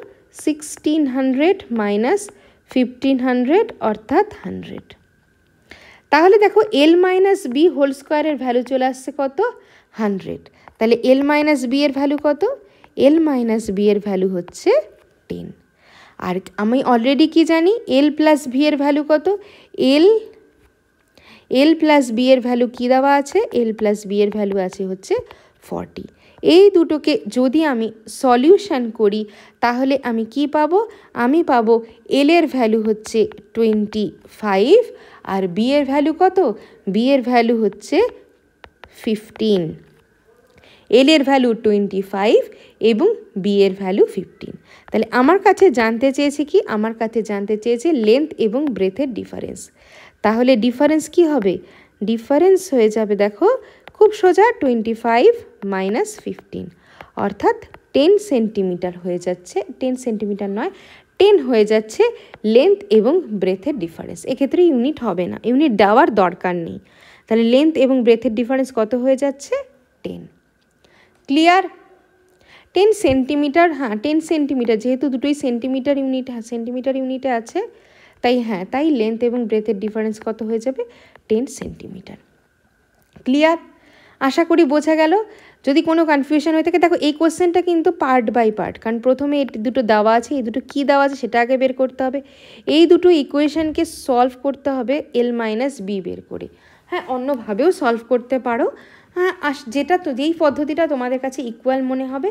1600 মাইনাস 1500 অর্থাৎ 100। তাহলে দেখো এল মাইনাস বি হোল স্কোয়ারের ভ্যালু চলে আসছে কত 100। তাহলে এল মাইনাস বি এর ভ্যালু কত, এল মাইনাস বি এর ভ্যালু হচ্ছে 10। আর আমি অলরেডি কি জানি এল প্লাস ভি এর ভ্যালু কত, এল প্লাস বি এর ভ্যালু কী দেওয়া আছে, এল প্লাস বি এর ভ্যালু আছে হচ্ছে 40। এই দুটোকে যদি আমি সলিউশন করি তাহলে আমি কি পাবো, আমি পাবো এল এর ভ্যালু হচ্ছে 25 আর বি এর ভ্যালু কত, বি এর ভ্যালু হচ্ছে 15। এল এর ভ্যালু 25 এবং বি এর ভ্যালু 15। তাহলে আমার কাছে জানতে চেয়েছে কি, আমার কাছে জানতে চেয়েছে লেন্থ এবং ব্রেথের ডিফারেন্স। তাহলে ডিফারেন্স কি হবে, ডিফারেন্স হয়ে যাবে দেখো খুব সোজা 25 মাইনাস 15 অর্থাৎ 10 সেন্টিমিটার হয়ে যাচ্ছে, 10 সেন্টিমিটার নয় 10 হয়ে যাচ্ছে লেন্থ এবং ব্রেথের ডিফারেন্স। এক্ষেত্রে ইউনিট হবে না, ইউনিট দেওয়ার দরকার নেই। তাহলে লেন্থ এবং ব্রেথের ডিফারেন্স কত হয়ে যাচ্ছে 10। ক্লিয়ার? 10 সেন্টিমিটার, হ্যাঁ 10 সেন্টিমিটার, যেহেতু দুটোই সেন্টিমিটার ইউনিট, হ্যাঁ সেন্টিমিটার ইউনিটে আছে তাই হ্যাঁ, তাই লেন্থ এবং ব্রেথের ডিফারেন্স কত হয়ে যাবে 10 সেন্টিমিটার। ক্লিয়ার? আশা করি বোঝা গেল। যদি কোনো কনফিউশন হয়ে থাকে, দেখো এই কোশ্চেনটা কিন্তু পার্ট বাই পার্ট, কারণ প্রথমে এই দুটো দেওয়া আছে, এই দুটো কী দেওয়া আছে সেটা আগে বের করতে হবে, এই দুটো ইকুয়েশনকে সলভ করতে হবে এল মাইনাস বি বের করে। হ্যাঁ অন্যভাবেও সলভ করতে পারো, হ্যাঁ যেটা তো যেই পদ্ধতিটা তোমাদের কাছে ইকুয়াল মনে হবে,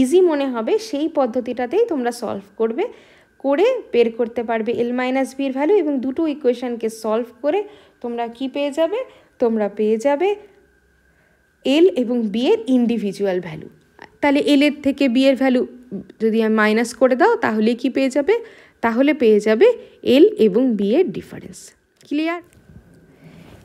ইজি মনে হবে, সেই পদ্ধতিটাতেই তোমরা সলভ করবে, করে বের করতে পারবে এল মাইনাস বির ভ্যালু এবং দুটো ইকুয়েশনকে সলভ করে তোমরা কি পেয়ে যাবে, তোমরা পেয়ে যাবে এল এবং বি এর ইন্ডিভিজুয়াল ভ্যালু। তাহলে এল এর থেকে বি এর ভ্যালু যদি মাইনাস করে দাও তাহলে কি পেয়ে যাবে, তাহলে পেয়ে যাবে এল এবং বি এর ডিফারেন্স। ক্লিয়ার?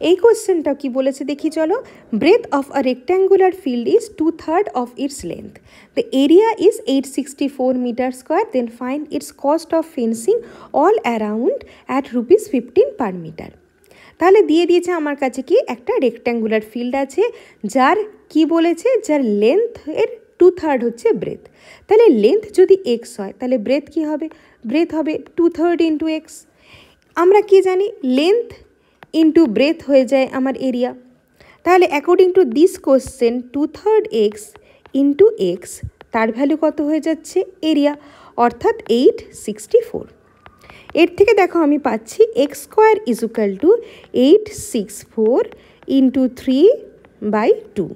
এই কোশ্চেনটা কি বলেছে দেখি চলো, breadth of a rectangular field is 2/3 of its length, the area is 864 metre square, then find its cost of fencing all around at ₹15 per metre. তাহলে দিয়ে দিয়েছে আমার কাছে কি একটা রেক্ট্যাঙ্গুলার ফিল্ড আছে, যার কি বলেছে, যার লেন্থ এর 2/3 হচ্ছে ব্রেথ। তাহলে লেন্থ যদি এক্স হয় তাহলে ব্রেথ কি হবে, ব্রেথ হবে 2/3 ইন্টু এক্স। আমরা কি জানি লেন্থ ইন্টু ব্রেথ হয়ে যায় আমার এরিয়া। তাহলে according to this question 2/3 x into x তার ভ্যালু কত হয়ে যাচ্ছে এরিয়া, অর্থাৎ 864। এর থেকে দেখো আমি পাচ্ছি x square is equal two 864 into 3/2।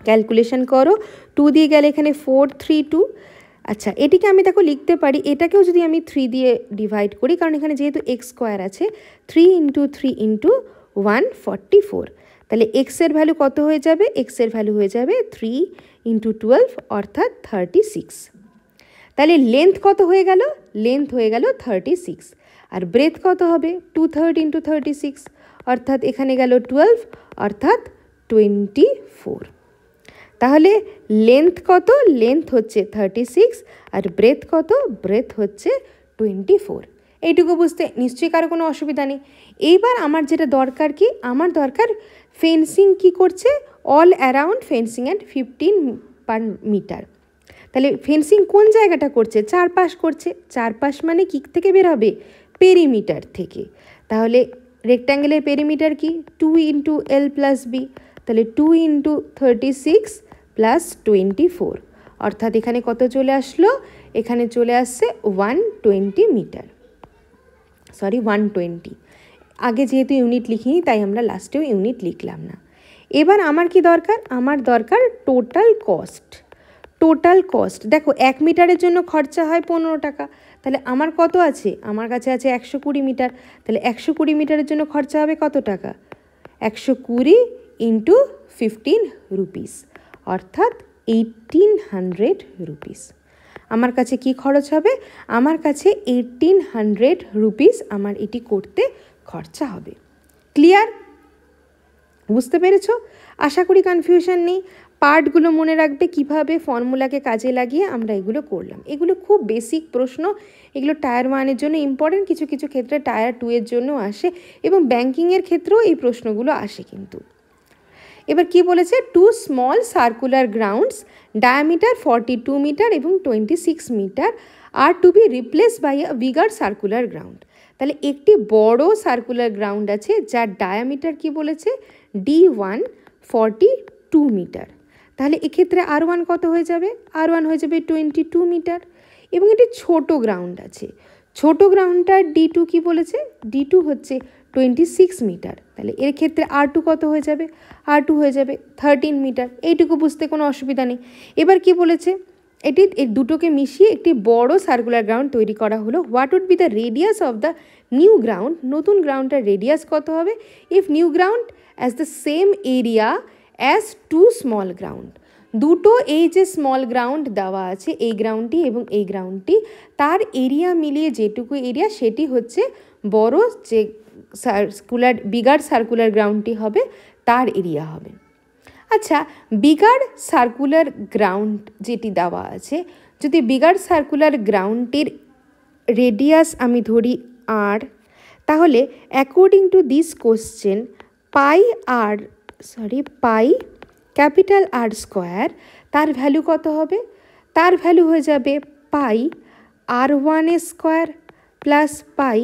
Calculation করো, 2 দিয়ে গেলে এখানে 432। আচ্ছা এটিকে আমি দেখো লিখতে পারি, এটাকেও যদি আমি 3 দিয়ে ডিভাইড করি, কারণ এখানে যেহেতু এক্স স্কোয়ার আছে 3 ইন্টু 3 ইন্টু 144, তাহলে এক্সের ভ্যালু কত হয়ে যাবে, এক্সের ভ্যালু হয়ে যাবে 3 ইন্টু 12 অর্থাৎ 36। তাহলে লেন্থ কত হয়ে গেল, লেন্থ হয়ে গেল 36 আর ব্রেথ কত হবে 2/3 ইন্টু 36 অর্থাৎ এখানে গেল 12 অর্থাৎ 24। তাহলে লেন্থ কত, লেন্থ হচ্ছে 36 আর ব্রেথ কত, ব্রেথ হচ্ছে 24। এইটুকু বুঝতে নিশ্চয়ই কারো কোনো অসুবিধা নেই। এইবার আমার যেটা দরকার কি, আমার দরকার ফেন্সিং কি করছে, all around fencing at 15 per metre. তাহলে ফেন্সিং কোন জায়গাটা করছে, চারপাশ করছে, চারপাশ মানে কি থেকে বের হবে, পেরিমিটার থেকে। তাহলে রেক্ট্যাঙ্গেলের পেরিমিটার কি 2 ইন্টু এল প্লাস বি, তাহলে 2 ইন্টু 36 প্লাস 24 অর্থাৎ এখানে কত চলে আসলো, এখানে চলে আসছে 120 মিটার, 120। আগে যেহেতু ইউনিট লিখিনি তাই আমরা লাস্টেও ইউনিট লিখলাম না। এবার আমার কি দরকার, আমার দরকার টোটাল কস্ট। টোটাল কস্ট দেখো 1 মিটারের জন্য খরচা হয় 15 টাকা, তাহলে আমার কত আছে, আমার কাছে আছে 120 মিটার, তাহলে 120 মিটারের জন্য খরচা হবে কত টাকা, 120 ইন্টু 15 রুপিস অর্থাৎ 1800 রুপিস। আমার কাছে কি খরচ হবে? আমার কাছে 1800 রুপিস আমার এটি করতে খরচা হবে। ক্লিয়ার? বুঝতে পেরেছো? আশা করি কনফিউশন নেই। পার্টগুলো মনে রাখবে কিভাবে ফর্মুলাকে কাজে লাগিয়ে আমরা এগুলো করলাম। এগুলো খুব বেসিক প্রশ্ন, এগুলো টায়ার 1-এর জন্য ইম্পর্টেন্ট, কিছু কিছু ক্ষেত্রে টায়ার 2-এর জন্যও আসে এবং ব্যাঙ্কিংয়ের ক্ষেত্রেও এই প্রশ্নগুলো আসে কিন্তু। এবার কি বলেছে? 2 small circular grounds diameter 42 metre এবং 26 metre are to be replace by a bigger circular ground. তাহলে একটি বড় সার্কুলার গ্রাউন্ড আছে যার ডায়ামিটার কি বলেছে? D1 42 metre. তাহলে এক্ষেত্রে R1 কত হয়ে যাবে? R1 হয়ে যাবে 22 মিটার। এবং এটি ছোট গ্রাউন্ড আছে, ছোট গ্রাউন্ডটার D2 কি বলেছে? D2 হচ্ছে 26 মিটার। তাহলে এর ক্ষেত্রে R2 কত হয়ে যাবে? R2 হয়ে যাবে 13 মিটার। এইটুকু বুঝতে কোনো অসুবিধা নেই। এবার কি বলেছে? এটি এই দুটোকে মিশিয়ে একটি বড় সার্কুলার গ্রাউন্ড তৈরি করা হলো। What would be the radius of the new ground? নতুন গ্রাউন্ডটার রেডিয়াস কত হবে? If new ground as the same area as 2 small ground. দুটো এই যে স্মল গ্রাউন্ড দেওয়া আছে, এই গ্রাউন্ডটি এবং এই গ্রাউন্ডটি, তার এরিয়া মিলিয়ে যেটুকু এরিয়া সেটি হচ্ছে বড় যে বিগার সার্কুলার গ্রাউন্ডটি হবে তার এরিয়া হবে। আচ্ছা, বিগার সার্কুলার গ্রাউন্ড যেটি দেওয়া আছে, যদি বিগার সার্কুলার গ্রাউন্ডটির রেডিয়াস আমি ধরি আর, তাহলে according to this question pi capital R square, তার ভ্যালু কত হবে? তার ভ্যালু হয়ে যাবে pi R1 square plus pi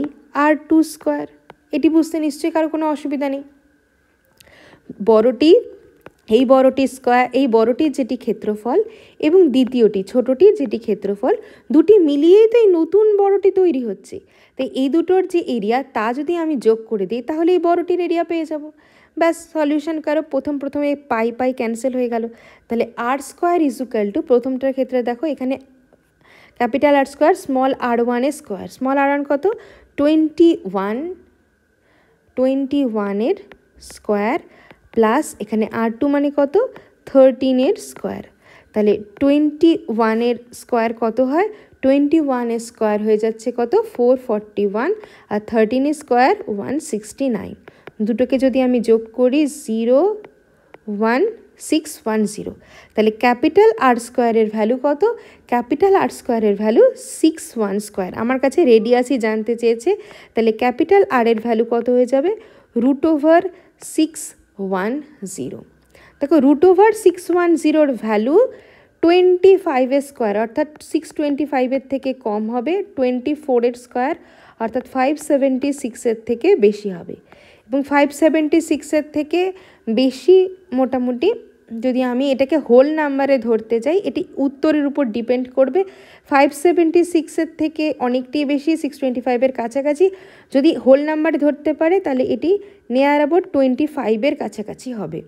R2 square. এটি বুঝতে নিশ্চয়ই কারো কোনো অসুবিধা নেই। এই বড়টির যেটি ক্ষেত্রফল এবং দ্বিতীয়টি ছোটটির যেটি ক্ষেত্রফল, দুটি মিলিয়েই তো এই নতুন বড়টি তৈরি হচ্ছে। তাই এই দুটোর যে এরিয়া তা যদি আমি যোগ করে দিই তাহলে এই বড়টির এরিয়া পেয়ে যাব। ব্যাস, সলিউশন করো। প্রথমে পাই ক্যান্সেল হয়ে গেল। তাহলে আর স্কোয়ার ইজুকাল টু, প্রথমটার ক্ষেত্রে দেখো এখানে capital R square small R1 square, small R1 কত? 21 স্কোয়ার প্লাস এখানে R2 মানে কত? 13 স্কোয়ার। তাহলে 21 স্কোয়ার কত হয়? 21 স্কোয়ার হয়ে যাচ্ছে কত? 441 আর 13 স্কোয়ার 169। দুটোকে যদি আমি যোগ করি 01610, তাহলে ক্যাপিটাল আর স্কোয়ারের ভ্যালু কত? ক্যাপিটাল আর স্কোয়ারের ভ্যালু 61 স্কোয়ার। আমার কাছে রেডিয়াসই জানতে চেয়েছে, তাহলে ক্যাপিটাল আর এর ভ্যালু কত হয়ে যাবে? √610। দেখো √610 ভ্যালু 25 স্কোয়ার অর্থাৎ 625 থেকে কম হবে, 24 স্কোয়ার অর্থাৎ 576 থেকে বেশি হবে। এবং 576 থেকে বেশি মোটামুটি যদি আমি এটাকে হোল নাম্বারে ধরতে যাই, এটি উত্তরের উপর ডিপেন্ড করবে। 576 থেকে অনেকটাই বেশি, 625 কাছাকাছি যদি হোল নাম্বারে ধরতে পারে তাহলে এটি নিয়ার অ্যাবাউট 25 কাছাকাছি হবে।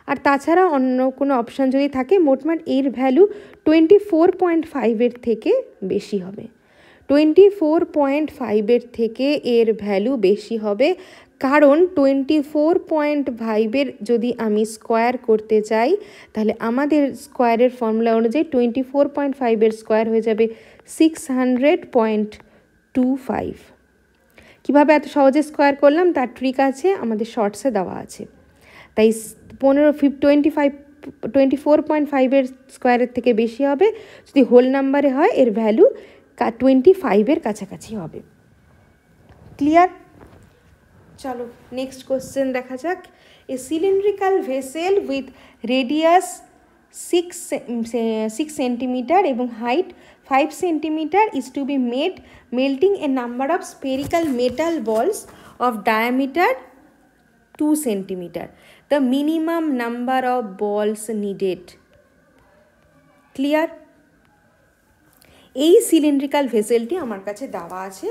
আর তাছাড়া অন্য কোনো অপশান যদি থাকে, মোটমাট এর ভ্যালু 24.5 থেকে বেশি হবে। 24.5 থেকে এর ভ্যালু বেশি হবে, কারণ 24.5 যদি আমি স্কোয়ার করতে চাই তাহলে আমাদের স্কোয়ারের ফর্মুলা অনুযায়ী 24.5 স্কোয়ার হয়ে যাবে 600.25। কীভাবে এত সহজে স্কোয়ার করলাম তার ট্রিক আছে, আমাদের শর্টসে দেওয়া আছে। তাই 24.5 স্কোয়ারের থেকে বেশি হবে, যদি হোল নাম্বারে হয় এর ভ্যালু 25 কাছাকাছি হবে। ক্লিয়ার? চলো নেক্সট কোশ্চেন দেখা যাক। A cylindrical vessel with radius 6 centimetre এবং height 5 centimetre is to be made melting a number of spherical metal balls of diameter 2 centimetre. The minimum number of balls needed. Clear? এই cylindrical ভেসেলটি আমার কাছে দেওয়া আছে,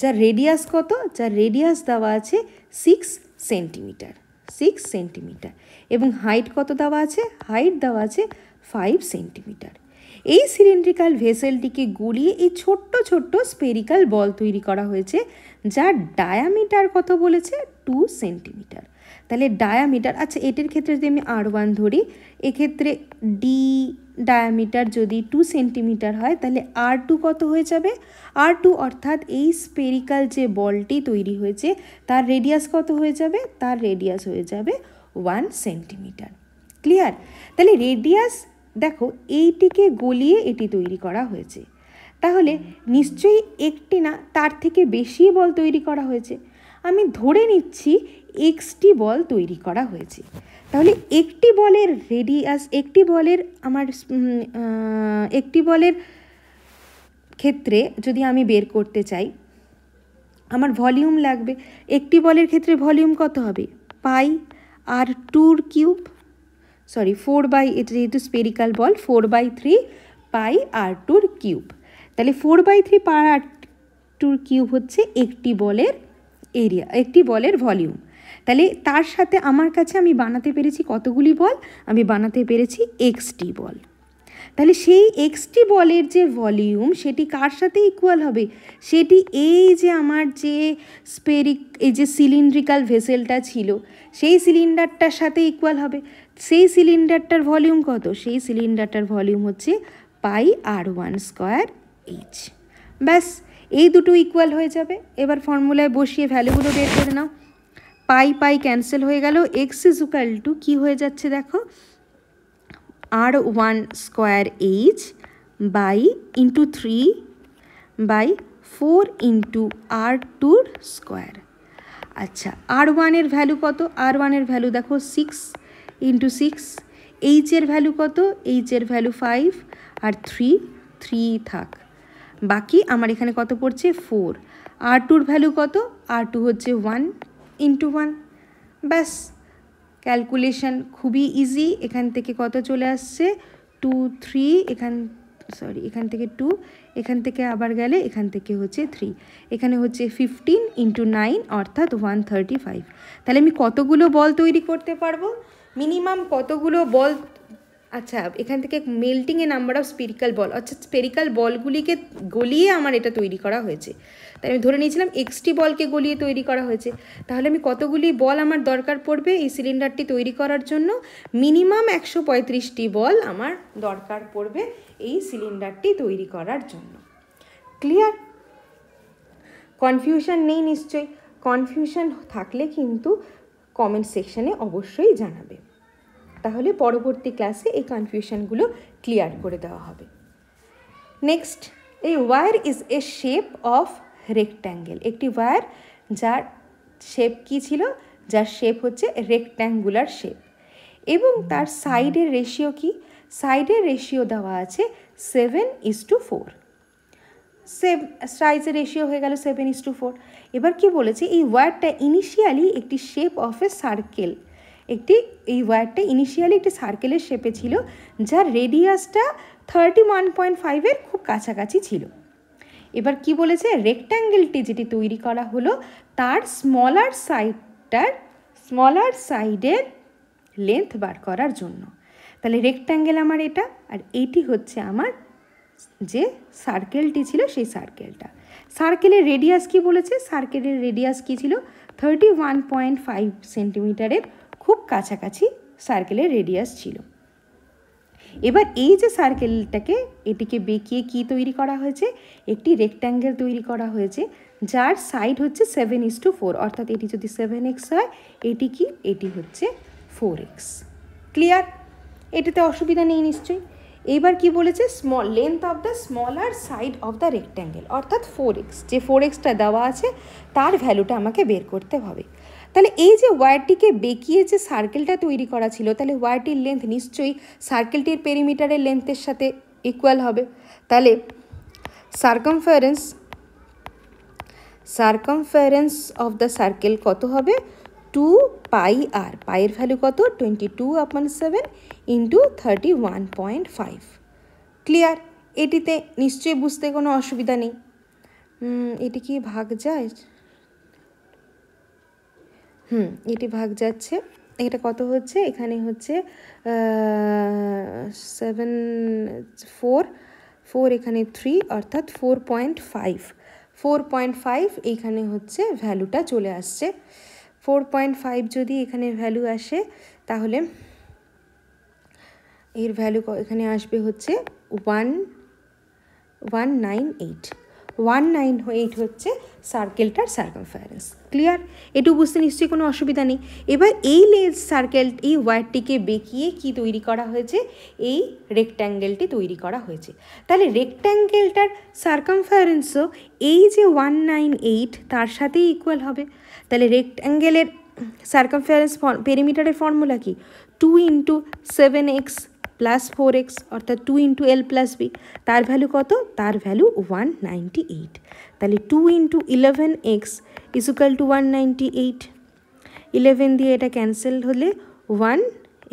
যার রেডিয়াস কত? যার রেডিয়াস দেওয়া আছে 6 সেন্টিমিটার এবং হাইট কত দেওয়া আছে? হাইট দেওয়া আছে 5 সেন্টিমিটার। এই সিলিন্ড্রিক্যাল ভেসেলটিকে গুলিয়ে এই ছোট্ট ছোট্ট স্পেরিক্যাল বল তৈরি করা হয়েছে, যার ডায়ামিটার কত বলেছে? 2 সেন্টিমিটার। তাহলে ডায়ামিটার, আচ্ছা এটির ক্ষেত্রে যদি আমি R1 ধরি, এক্ষেত্রে ডি ডায়ামিটার যদি 2 সেন্টিমিটার হয়, তাহলে R2 কত হয়ে যাবে? R2 অর্থাৎ এই স্পেরিক্যাল যে বলটি তৈরি হয়েছে তার রেডিয়াস কত হয়ে যাবে? তার রেডিয়াস হয়ে যাবে 1 সেন্টিমিটার। ক্লিয়ার? তাহলে রেডিয়াস দেখো এইটিকে গলিয়ে এটি তৈরি করা হয়েছে, তাহলে নিশ্চয়ই একটি না তার থেকে বেশি বল তৈরি করা হয়েছে। আমি ধরে নিচ্ছি এক্সটি বল তৈরি করা হয়েছে। তাহলে একটি বলের রেডিয়াস, একটি বলের ক্ষেত্রে যদি আমি বের করতে চাই, আমার ভলিউম লাগবে। একটি বলের ক্ষেত্রে ভলিউম কত হবে? পাই R2 কিউব, সরি 4 এটা যেহেতু স্পেরিক্যাল বল, 4/3 পাই R2 কিউব। তাহলে 4/3 পাই R2 কিউব হচ্ছে একটি বলের এরিয়া, একটি বলের ভলিউম। তাহলে তার সাথে আমার কাছে আমি বানাতে পেরেছি কতগুলি বল? আমি বানাতে পেরেছি এক্সটি বল। তাহলে সেই এক্সটি বলের যে ভলিউম সেটি কার সাথে ইকুয়াল হবে? সেটি এই যে আমার যে এই যে সিলিন্ড্রিক্যাল ভেসেলটা ছিল সেই সিলিন্ডারটার সাথে ইকুয়াল হবে। সেই সিলিন্ডারটার ভলিউম কত? সেই সিলিন্ডারটার ভলিউম হচ্ছে পাই R1 স্কোয়ার এইচ। ব্যাস, এই দুটো ইকুয়াল হয়ে যাবে। এবার ফর্মুলায় বসিয়ে ভ্যালুগুলো বের করে নাও। পাই পাই ক্যান্সেল হয়ে গেল, এক্স ইজ ইকুয়াল টু কী হয়ে যাচ্ছে দেখো, R1 square H by into 3/4 into R2 square. আচ্ছা, R1 এর ভ্যালু কত? R1 এর ভ্যালু দেখো 6 ইন্টু 6। এইচ এর ভ্যালু কত? এইচ এর ভ্যালু 5 আর 3 থাক, বাকি আমার এখানে কত পড়ছে? 4। R2 ভ্যালু কত? R2 হচ্ছে 1 ইন্টু 1। ব্যাস, ক্যালকুলেশন খুবই ইজি। এখান থেকে কত চলে আসছে? 2 3, এখান থেকে 2, এখান থেকে আবার গেলে এখান থেকে হচ্ছে 3, এখানে হচ্ছে 15 ইন্টু 9 অর্থাৎ 135। তাহলে আমি কতগুলো বল তৈরি করতে পারবো? মিনিমাম কতগুলো বল? আচ্ছা, এখান থেকে মেল্টিংয়ে নাম্বার অফ স্পেরিক্যাল বল, অর্থাৎ স্পেরিক্যাল বলগুলিকে গলিয়ে আমার এটা তৈরি করা হয়েছে। তাই আমি ধরে নিয়েছিলাম এক্সটি বলকে গলিয়ে তৈরি করা হয়েছে। তাহলে আমি কতগুলি বল আমার দরকার পড়বে এই সিলিন্ডারটি তৈরি করার জন্য? মিনিমাম 135টি বল আমার দরকার পড়বে এই সিলিন্ডারটি তৈরি করার জন্য। ক্লিয়ার? কনফিউশন নেই নিশ্চয়ই? কনফিউশন থাকলে কিন্তু কমেন্ট সেকশানে অবশ্যই জানাবে, তাহলে পরবর্তী ক্লাসে এই কনফিউশনগুলো ক্লিয়ার করে দেওয়া হবে। নেক্সট, এই where is a shape of rectangle. একটি ওয়্যার যার শেপ কী ছিল? যার শেপ হচ্ছে রেক্ট্যাঙ্গুলার শেপ, এবং তার সাইডের রেশিও কি? সাইডের রেশিও দেওয়া আছে 7:4। সাইজের রেশিও হয়ে গেল 7:4। এবার কি বলেছে? এই ওয়্যারটা ইনিশিয়ালি একটি শেপ অফ এ সার্কেল, এই ওয়্যারটা ইনিশিয়ালি একটি সার্কেলের শেপে ছিল, যার রেডিয়াসটা 31.5-এর খুব কাছাকাছি ছিল। এবার কি বলেছে? রেক্ট্যাঙ্গেলটি যেটি তৈরি করা হলো তার স্মলার সাইডের লেন্থ বার করার জন্য। তাহলে রেক্ট্যাঙ্গেল আমার এটা, আর এইটি হচ্ছে আমার যে সার্কেলটি ছিল সেই সার্কেলটা। সার্কেলের রেডিয়াস কি বলেছে? সার্কেলের রেডিয়াস কি ছিল? 31.5 সেন্টিমিটারের খুব কাছাকাছি সার্কেলের রেডিয়াস ছিল। এবার এই যে সার্কেলটাকে, এটিকে বেঁকিয়ে কি তৈরি করা হয়েছে? একটি রেক্ট্যাঙ্গেল তৈরি করা হয়েছে, যার সাইড হচ্ছে 7:4, অর্থাৎ এটি যদি 7x হয়, এটি কি? এটি হচ্ছে 4x। ক্লিয়ার? এটাতে অসুবিধা নেই নিশ্চয়ই? এইবার কি বলেছে? Length of the smaller side of the rectangle, অর্থাৎ 4x। যে 4xটা দেওয়া আছে তার ভ্যালুটা আমাকে বের করতে হবে। তাহলে এই যে ওয়্যারটিকে বেঁকিয়ে যে সার্কেলটা তৈরি করা ছিল, তাহলে ওয়্যারটির লেন্থ নিশ্চয়ই সার্কেলটির পেরিমিটারের লেন্থের সাথে ইকুয়াল হবে। তাহলে সার্কামফারেন্স অফ দ্য সার্কেল কত হবে? 2πr। পাইয়ের ভ্যালু কত? 22/7 ইন্টু 31.5। ক্লিয়ার? এটিতে নিশ্চয়ই বুঝতে কোনো অসুবিধা নেই। এটি কি ভাগ যায়? এটি ভাগ যাচ্ছে। এটা কত হচ্ছে? এখানে হচ্ছে 7 4 এখানে 3, অর্থাৎ 4.5 এইখানে হচ্ছে ভ্যালুটা চলে আসছে। 4.5 যদি এখানে ভ্যালু আসে তাহলে এর ভ্যালু এখানে আসবে হচ্ছে 198 হচ্ছে সার্কেলটার সার্কামফারেন্স। ক্লিয়ার? এটুকু বুঝতে নিশ্চয়ই কোনো অসুবিধা নেই। এবার এই সার্কেল এই ওয়ারটিকে বেঁকিয়ে কি তৈরি করা হয়েছে, এই রেক্ট্যাঙ্গেলটি তৈরি করা হয়েছে। তাহলে রেক্ট্যাঙ্গেলটার সার্কামফারেন্সও এই যে 198 তার সাথেই ইকুয়াল হবে। তাহলে রেক্ট্যাঙ্গেলের সার্কামফারেন্স পেরিমিটারের ফর্মুলা কি, 2 × 7x প্লাস 4x অর্থাৎ 2 × L + B। তার ভ্যালু কত? তার ভ্যালু 198। তাহলে 2 × 11x = 198। 11 দিয়ে এটা ক্যান্সেল হলে 1,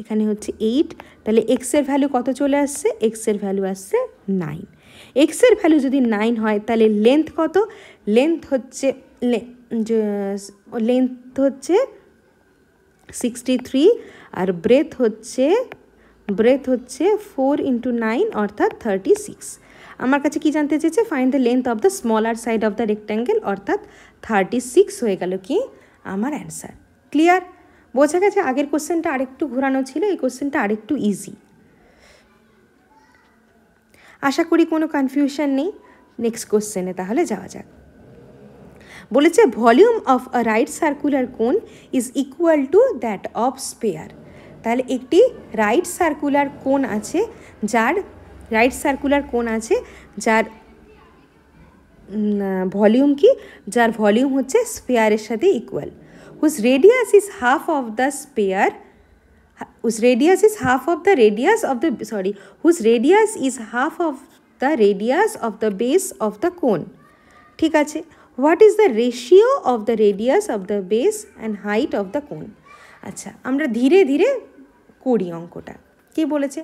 এখানে হচ্ছে 8। তাহলে এক্সের ভ্যালু কত চলে আসছে? এক্সের ভ্যালু আসছে 9। এক্সের ভ্যালু যদি 9 হয় তাহলে লেন্থ কত? লেন্থ হচ্ছে 63 আর ব্রেথ হচ্ছে 4 × 9 অর্থাৎ 36। আমার কাছে কি জানতে চেয়েছে? Find the length of the smaller side of the rectangle অর্থাৎ 36 হয়ে গেল কি আমার অ্যান্সার। ক্লিয়ার? বোঝা গেছে? আগের কোশ্চেনটা আরেকটু ঘোরানো ছিল, এই কোশ্চেনটা আরেকটু ইজি। আশা করি কোনো কনফিউশন নেই। নেক্সট কোশ্চেনে তাহলে যাওয়া যাক। বলেছে volume of a right circular cone is equal to that of sphere. তাহলে একটি রাইট সার্কুলার কোন আছে যার ভলিউম কি, যার ভলিউম হচ্ছে স্পেয়ারের সাথে equal. Whose radius is half of the sphere, whose radius is half of the radius of the whose radius is half of the radius of the base of the cone। ঠিক আছে, what is the ratio of the radius of the base and height of the cone? আচ্ছা, আমরা ধীরে ধীরে করি অঙ্কটা। কি বলেছে?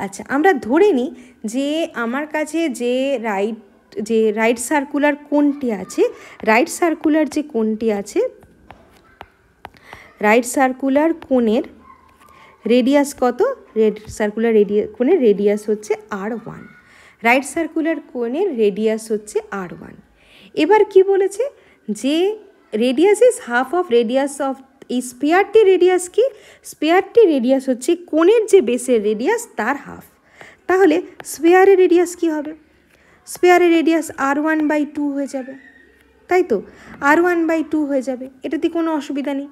আচ্ছা, আমরা ধরে নিই যে আমার কাছে যে রাইট সার্কুলার কোনটি আছে, রাইট সার্কুলার যে কোনটি আছে, রাইট সার্কুলার কোণের রেডিয়াস কত? কোণের রেডিয়াস হচ্ছে R1। রাইট সার্কুলার কোণের রেডিয়াস হচ্ছে R1। এবার কি বলেছে যে radius is half of radius of, এই স্পেয়ারটি রেডিয়াস কি? স্পেয়ারটি রেডিয়াস হচ্ছে কোণের যে বেসের রেডিয়াস তার হাফ। তাহলে স্পেয়ারের রেডিয়াস কি হবে? স্পেয়ারের রেডিয়াস R1/2 হয়ে যাবে, তাই তো? R1/2 হয়ে যাবে, এটাতে কোনো অসুবিধা নেই।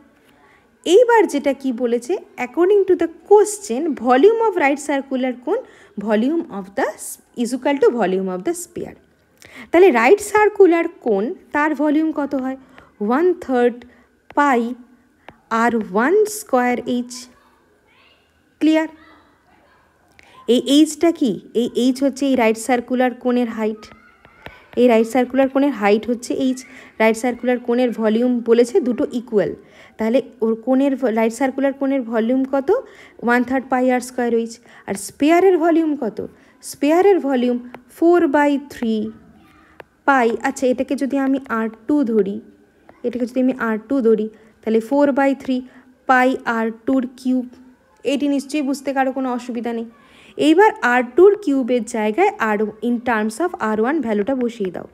এইবার যেটা কি বলেছে, according to the question volume of right circular cone volume of the equal to volume of the sphere. তাহলে রাইট সার্কুলার কোন তার ভলিউম কত হয়? 1/3 পাই R1² ক্লিয়ার? এই এইচটা কি? এই এইচ হচ্ছে এই রাইট সার্কুলার কোণের হাইট। এই রাইট সার্কুলার কোণের হাইট হচ্ছে এইচ। রাইট সার্কুলার কোণের ভলিউম বলেছে দুটো ইকুয়াল, তাহলে ওর কোণের রাইট সার্কুলার কোণের ভলিউম কত? 1/3 পাই R²H। আর স্পেয়ারের ভলিউম কত? স্পেয়ারের ভলিউম 4/3 পাই। আচ্ছা, এটাকে যদি আমি R2 ধরি, তাহলে 4/3 পাই R2³ এটি নিশ্চয়ই বুঝতে কারো কোনো অসুবিধা নেই। এইবার R2³ জায়গায় ইন টার্মস অফ R1 ভ্যালুটা বসিয়ে দাও।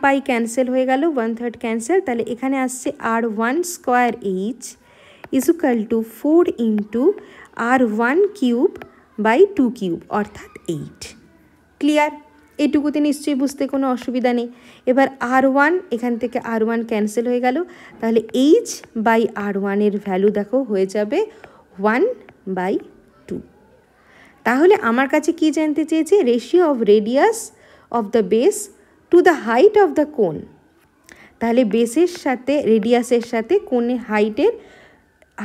পাই ক্যান্সেল হয়ে গেল, 1/3 ক্যান্সেল, তাহলে এখানে আসছে R1² = 4 × R1³/2³ অর্থাৎ 8। ক্লিয়ার? এইটুকুতে নিশ্চয়ই বুঝতে কোনো অসুবিধা নেই। এবার R1, এখান থেকে R1 ক্যান্সেল হয়ে গেল, তাহলে H/R1 এর ভ্যালু দেখো হয়ে যাবে 1/2। তাহলে আমার কাছে কি জানতে চেয়েছে? Ratio of radius of the base to the height of the কোন। তাহলে বেসের সাথে রেডিয়াসের সাথে কোণের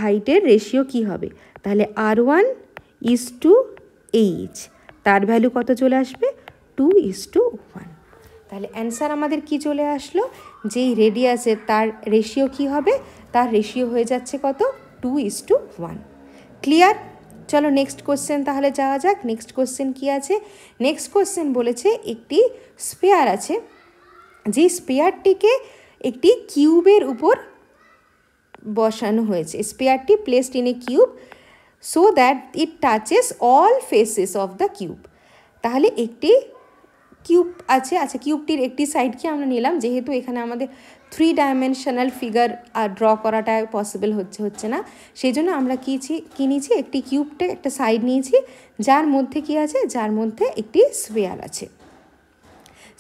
হাইটের রেশিও কি হবে? তাহলে R1:H, তার ভ্যালু কত চলে আসবে? 2:1। তাহলে অ্যান্সার আমাদের কি চলে আসলো? যেই রেডিয়াসের তার রেশিও কি হবে? তার রেশিও হয়ে যাচ্ছে কত? 2:1। ক্লিয়ার? চলো নেক্সট কোশ্চেন তাহলে যাওয়া যাক। নেক্সট কোশ্চেন কি আছে? নেক্সট কোশ্চেন বলেছে একটি স্পেয়ার আছে, যে স্পেয়ারটিকে একটি কিউবের উপর বসানো হয়েছে। স্পেয়ারটি placed in a cube so that it touches all faces of the cube. তাহলে একটি কিউব আছে। আচ্ছা, কিউবটির একটি সাইডকে আমরা নিলাম, যেহেতু এখানে আমাদের 3 ডাইমেনশনাল ফিগার ড্র করাটা পসিবল হচ্ছে না, সেই জন্য আমরা কি নিয়েছি, একটি কিউবটা একটা সাইড নিয়েছি, যার মধ্যে কি আছে, যার মধ্যে একটি স্ফিয়ার আছে।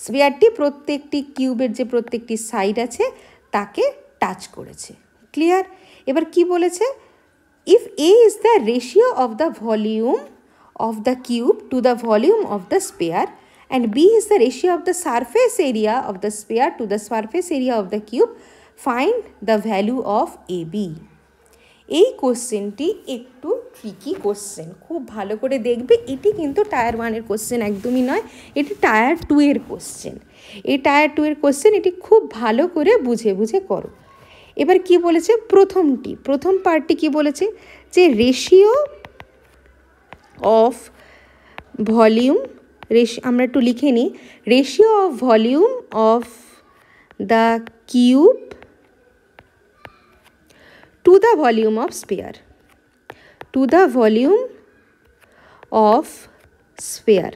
স্ফিয়ারটি প্রত্যেকটি কিউবের যে প্রত্যেকটি সাইড আছে তাকে টাচ করেছে। ক্লিয়ার? এবার কি বলেছে, if A is the ratio of the volume of the cube to the volume of the sphere and B is the ratio of the surface area of the sphere to the surface area of the cube, find the value of AB. এই কোশ্চেনটি একটু tricky question, খুব ভালো করে দেখবে। এটি কিন্তু tyre 1-এর question একদমই নয়, এটি টায়ার 2-এর কোশ্চেন। এই টায়ার 2-এর কোশ্চেন, এটি খুব ভালো করে বুঝে বুঝে করো। এবার কি বলেছে, প্রথম পার্টটি কি বলেছে, যে রেশিও অফ ভলিউম, আমরা একটু লিখে নিই, ratio of volume of the cube to the volume of sphere, to the volume of sphere,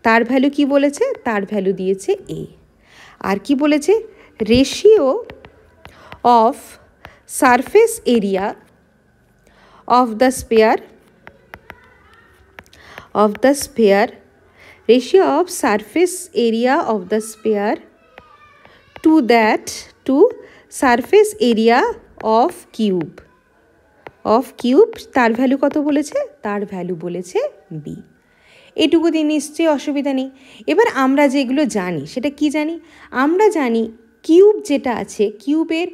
তার ভ্যালু কি বলেছে, তার ভ্যালু দিয়েছে এ। আর কি বলেছে, ratio of surface area of the sphere, of the sphere, ratio of surface area of the sphere to surface area of cube, তার value কত বলেছে, তার ভ্যালু বলেছে বি। এটুকু দিয়ে নিশ্চয়ই অসুবিধা নেই। এবার আমরা যেগুলো জানি সেটা কি জানি, আমরা জানি কিউব যেটা আছে, কিউবের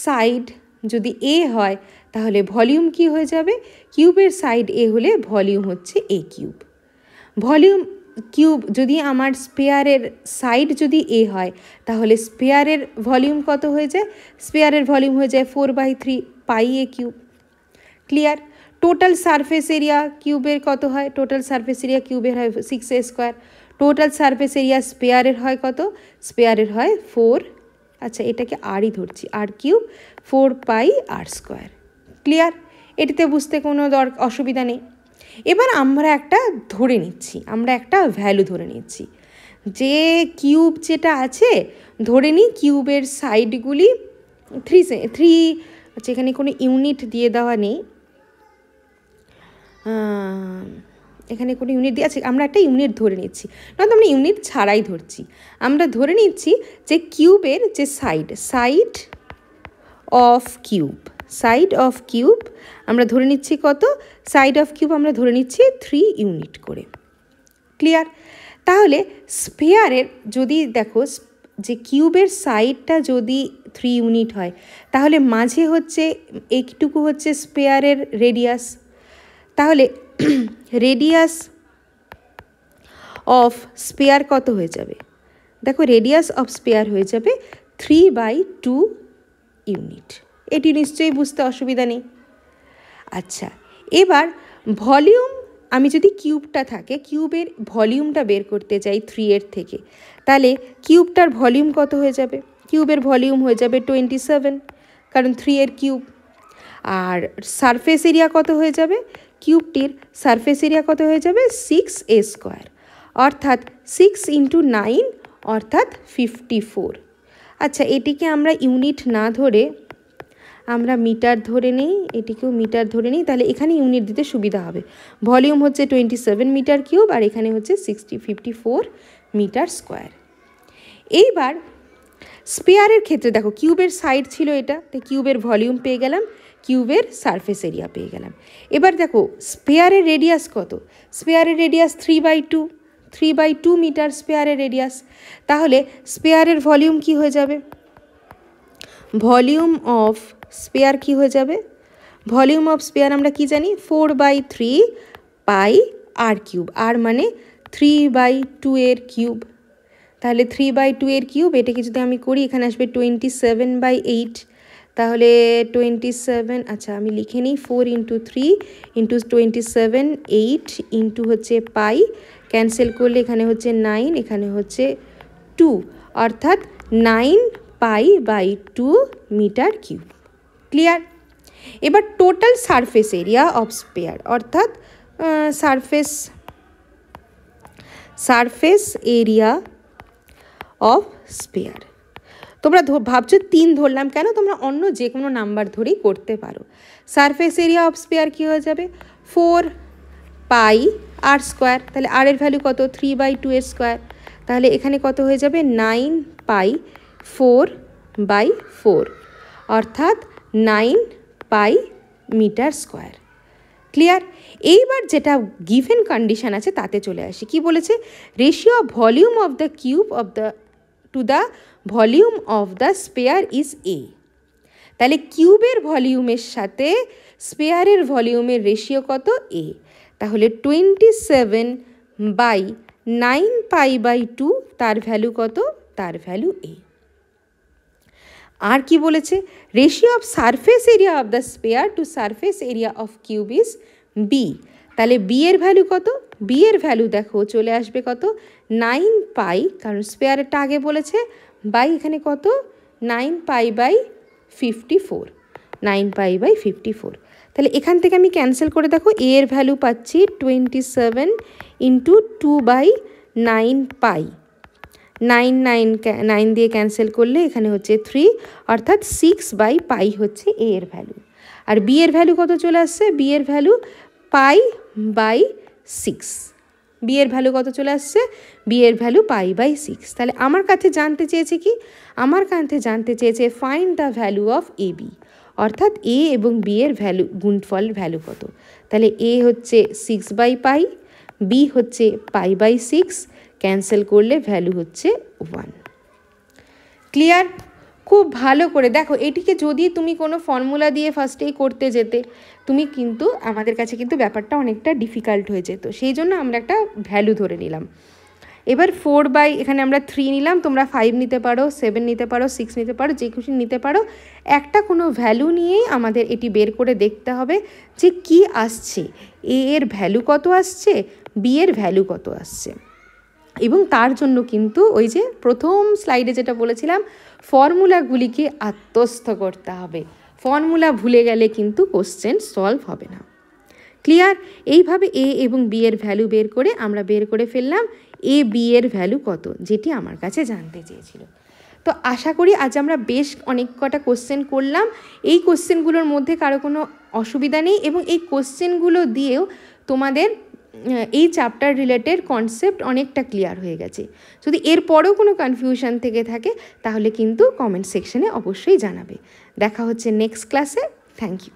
সাইড যদি এ হয় তাহলে ভলিউম কি হয়ে যাবে, কিউবের সাইড এ হলে ভলিউম হচ্ছে এ কিউব। ভলিউম কিউব যদি আমার স্পেয়ারের সাইড যদি এ হয় তাহলে স্পেয়ারের ভলিউম কত হয়ে যায়, স্পেয়ারের ভলিউম হয়ে যায় 4/3 pi a cube. Clear? Total surface area কিউবের কত হয়, টোটাল সারফেস এরিয়া কিউবের হয় 6a square, total surface area স্পেয়ারের হয় কত, স্পেয়ারের হয় 4, আচ্ছা এটাকে আরই ধরছি, আর cube 4 pi r square. Clear? এটিতে বুঝতে কোনো অসুবিধা নেই। এবার আমরা একটা ধরে নিচ্ছি, আমরা একটা ভ্যালু ধরে নিচ্ছি, যে কিউব যেটা আছে, ধরে নিই কিউবের সাইডগুলি 3, আচ্ছা এখানে কোনো ইউনিট দিয়ে দেওয়া নেই, এখানে কোনো ইউনিট দিয়ে আছে, আমরা একটা ইউনিট ধরে নিচ্ছি, নয়তো আমরা ইউনিট ছাড়াই ধরছি। আমরা ধরে নিচ্ছি যে কিউবের যে সাইড অফ কিউব আমরা ধরে নিচ্ছি কত, সাইড অফ কিউব আমরা ধরে নিচ্ছি 3 ইউনিট করে। ক্লিয়ার? তাহলে স্ফিয়ারের যদি দেখো যে কিউবের সাইডটা যদি 3 ইউনিট হয় তাহলে মাঝে হচ্ছে একটুকু হচ্ছে স্ফিয়ারের রেডিয়াস, তাহলে রেডিয়াস অফ স্ফিয়ার কত হয়ে যাবে, দেখো রেডিয়াস অফ স্ফিয়ার হয়ে যাবে 3/2 ইউনিট। এটি নিশ্চয়ই বুঝতে অসুবিধা নেই। আচ্ছা, এবার ভলিউম, আমি যদি কিউবটা থাকে, কিউবের ভলিউমটা বের করতে চাই 3 থেকে, তাহলে কিউবটার ভলিউম কত হয়ে যাবে, কিউবের ভলিউম হয়ে যাবে 27, কারণ 3 কিউব। আর সারফেস এরিয়া কত হয়ে যাবে, কিউবটির সারফেস এরিয়া কত হয়ে যাবে 6a স্কোয়ার, অর্থাৎ 6 × 9 অর্থাৎ 54। আচ্ছা, এটিকে আমরা ইউনিট না ধরে আমরা মিটার ধরে নিই, এটিকেও মিটার ধরে নিই, তাহলে এখানে ইউনিট দিতে সুবিধা হবে। ভলিউম হচ্ছে 27 মিটার কিউব, আর এখানে হচ্ছে 54 মিটার স্কোয়ার। এইবার স্পেয়ারের ক্ষেত্রে দেখো, কিউবের সাইড ছিল এটা, তো কিউবের ভলিউম পেয়ে গেলাম, কিউবের সারফেস এরিয়া পেয়ে গেলাম। এবার দেখো স্পেয়ারের রেডিয়াস কত, স্পেয়ারের রেডিয়াস 3/2 মিটার স্পেয়ারের রেডিয়াস, তাহলে স্পেয়ারের ভলিউম কি হয়ে যাবে, ভলিউম অফ স্পেয়ার কি হয়ে যাবে, ভলিউম অফ স্পেয়ার আমরা কি জানি 4/3 পাই আর কিউব, আর মানে 3/2 এর কিউব, তাহলে 3/2 এর কিউব, এটাকে যদি আমি করি এখানে আসবে 27/8, তাহলে 27, আচ্ছা আমি লিখে নিই 4 × 3 × 27, 8 ইন্টু হচ্ছে পাই, ক্যান্সেল করলে এখানে হচ্ছে 9, এখানে হচ্ছে 2, অর্থাৎ 9π/2 মিটার কিউব। ক্লিয়ার? এবার total surface area of spare, অর্থাৎ সারফেস এরিয়া অফ স্পেয়ার। তোমরা ভাবছো 3 ধরলাম কেন, তোমরা অন্য যে কোনো নাম্বার ধরেই করতে পারো। সারফেস এরিয়া অফ স্পেয়ার কী হয়ে যাবে 4 পাই আর স্কোয়ার, তাহলে আর এর ভ্যালু কত 3/2 এর স্কোয়ার, তাহলে এখানে কত হয়ে যাবে 9 পাই 4/4 অর্থাৎ 9 পাই মিটার স্কোয়ার। ক্লিয়ার? এইবার যেটা গিভেন কন্ডিশন আছে তাতে চলে আসি। কি বলেছে? Ratio of volume of the cube of the to the volume of the spare is a. তাহলে কিউবের ভলিউমের সাথে স্পেয়ারের ভলিউমের রেশিও কত এ, তাহলে 27/9 পাই/2 তার ভ্যালু কত, তার ভ্যালু এ। আর কি বলেছে? Ratio of surface area of the sphere to surface area of cube is B. তাহলে বি এর ভ্যালু কত? বি এর ভ্যালু দেখো চলে আসবে কত 9 পাই, কারণ স্পেয়ারটা আগে বলেছে, বাই এখানে কত 9 পাই/54, 9 পাই/54। তাহলে এখান থেকে আমি ক্যান্সেল করে দেখো এ এর ভ্যালু পাচ্ছি 27 × 2/9 পাই, 9 দিয়ে ক্যান্সেল করলে এখানে হচ্ছে 3 অর্থাৎ 6/পাই হচ্ছে এ এর ভ্যালু। আর বি এর ভ্যালু কত চলে আসছে? বি এর ভ্যালু পাই/6। বি এর ভ্যালু কত চলে আসছে? বি এর ভ্যালু পাই/6। তাহলে আমার কাছে জানতে চেয়েছে কি? আমার কাছে জানতে চেয়েছে find the value of A B, অর্থাৎ এ এবং বি এর ভ্যালু গুণফল ভ্যালু কত। তাহলে এ হচ্ছে 6/পাই, বি হচ্ছে পাই/6, ক্যান্সেল করলে ভ্যালু হচ্ছে 1। ক্লিয়ার? খুব ভালো করে দেখো, এটিকে যদি তুমি কোনো ফর্মুলা দিয়ে ফার্স্টেই করতে যেতে তুমি কিন্তু আমাদের কাছে কিন্তু ব্যাপারটা অনেকটা ডিফিকাল্ট হয়ে যেত, সেই জন্য আমরা একটা ভ্যালু ধরে নিলাম। এবার 4 এখানে আমরা 3 নিলাম, তোমরা 5 নিতে পারো, 7 নিতে পারো, 6 নিতে পারো, যে খুশি নিতে পারো। একটা কোনো ভ্যালু নিয়েই আমাদের এটি বের করে দেখতে হবে যে কি আসছে, এ এর ভ্যালু কত আসছে, বি এর ভ্যালু কত আসছে। এবং তার জন্য কিন্তু ওই যে প্রথম স্লাইডে যেটা বলেছিলাম ফর্মুলাগুলিকে আত্মস্থ করতে হবে, ফর্মুলা ভুলে গেলে কিন্তু কোশ্চেন সলভ হবে না। ক্লিয়ার? এইভাবে এ এবং বি এর ভ্যালু বের করে আমরা বের করে ফেললাম এ বি এর ভ্যালু কত, যেটি আমার কাছে জানতে চেয়েছিল। তো আশা করি আজ আমরা বেশ অনেক কটা কোশ্চেন করলাম। এই কোশ্চেনগুলোর মধ্যে কারো কোনো অসুবিধা নেই এবং এই কোশ্চেনগুলো দিয়েও তোমাদের এই চ্যাপ্টার রিলেটেড কনসেপ্ট অনেকটা ক্লিয়ার হয়ে গেছে। যদি এরপরেও কোনো কনফিউশন থেকে থাকে তাহলে কিন্তু কমেন্ট সেকশনে অবশ্যই জানাবে। দেখা হচ্ছে নেক্সট ক্লাসে। Thank you.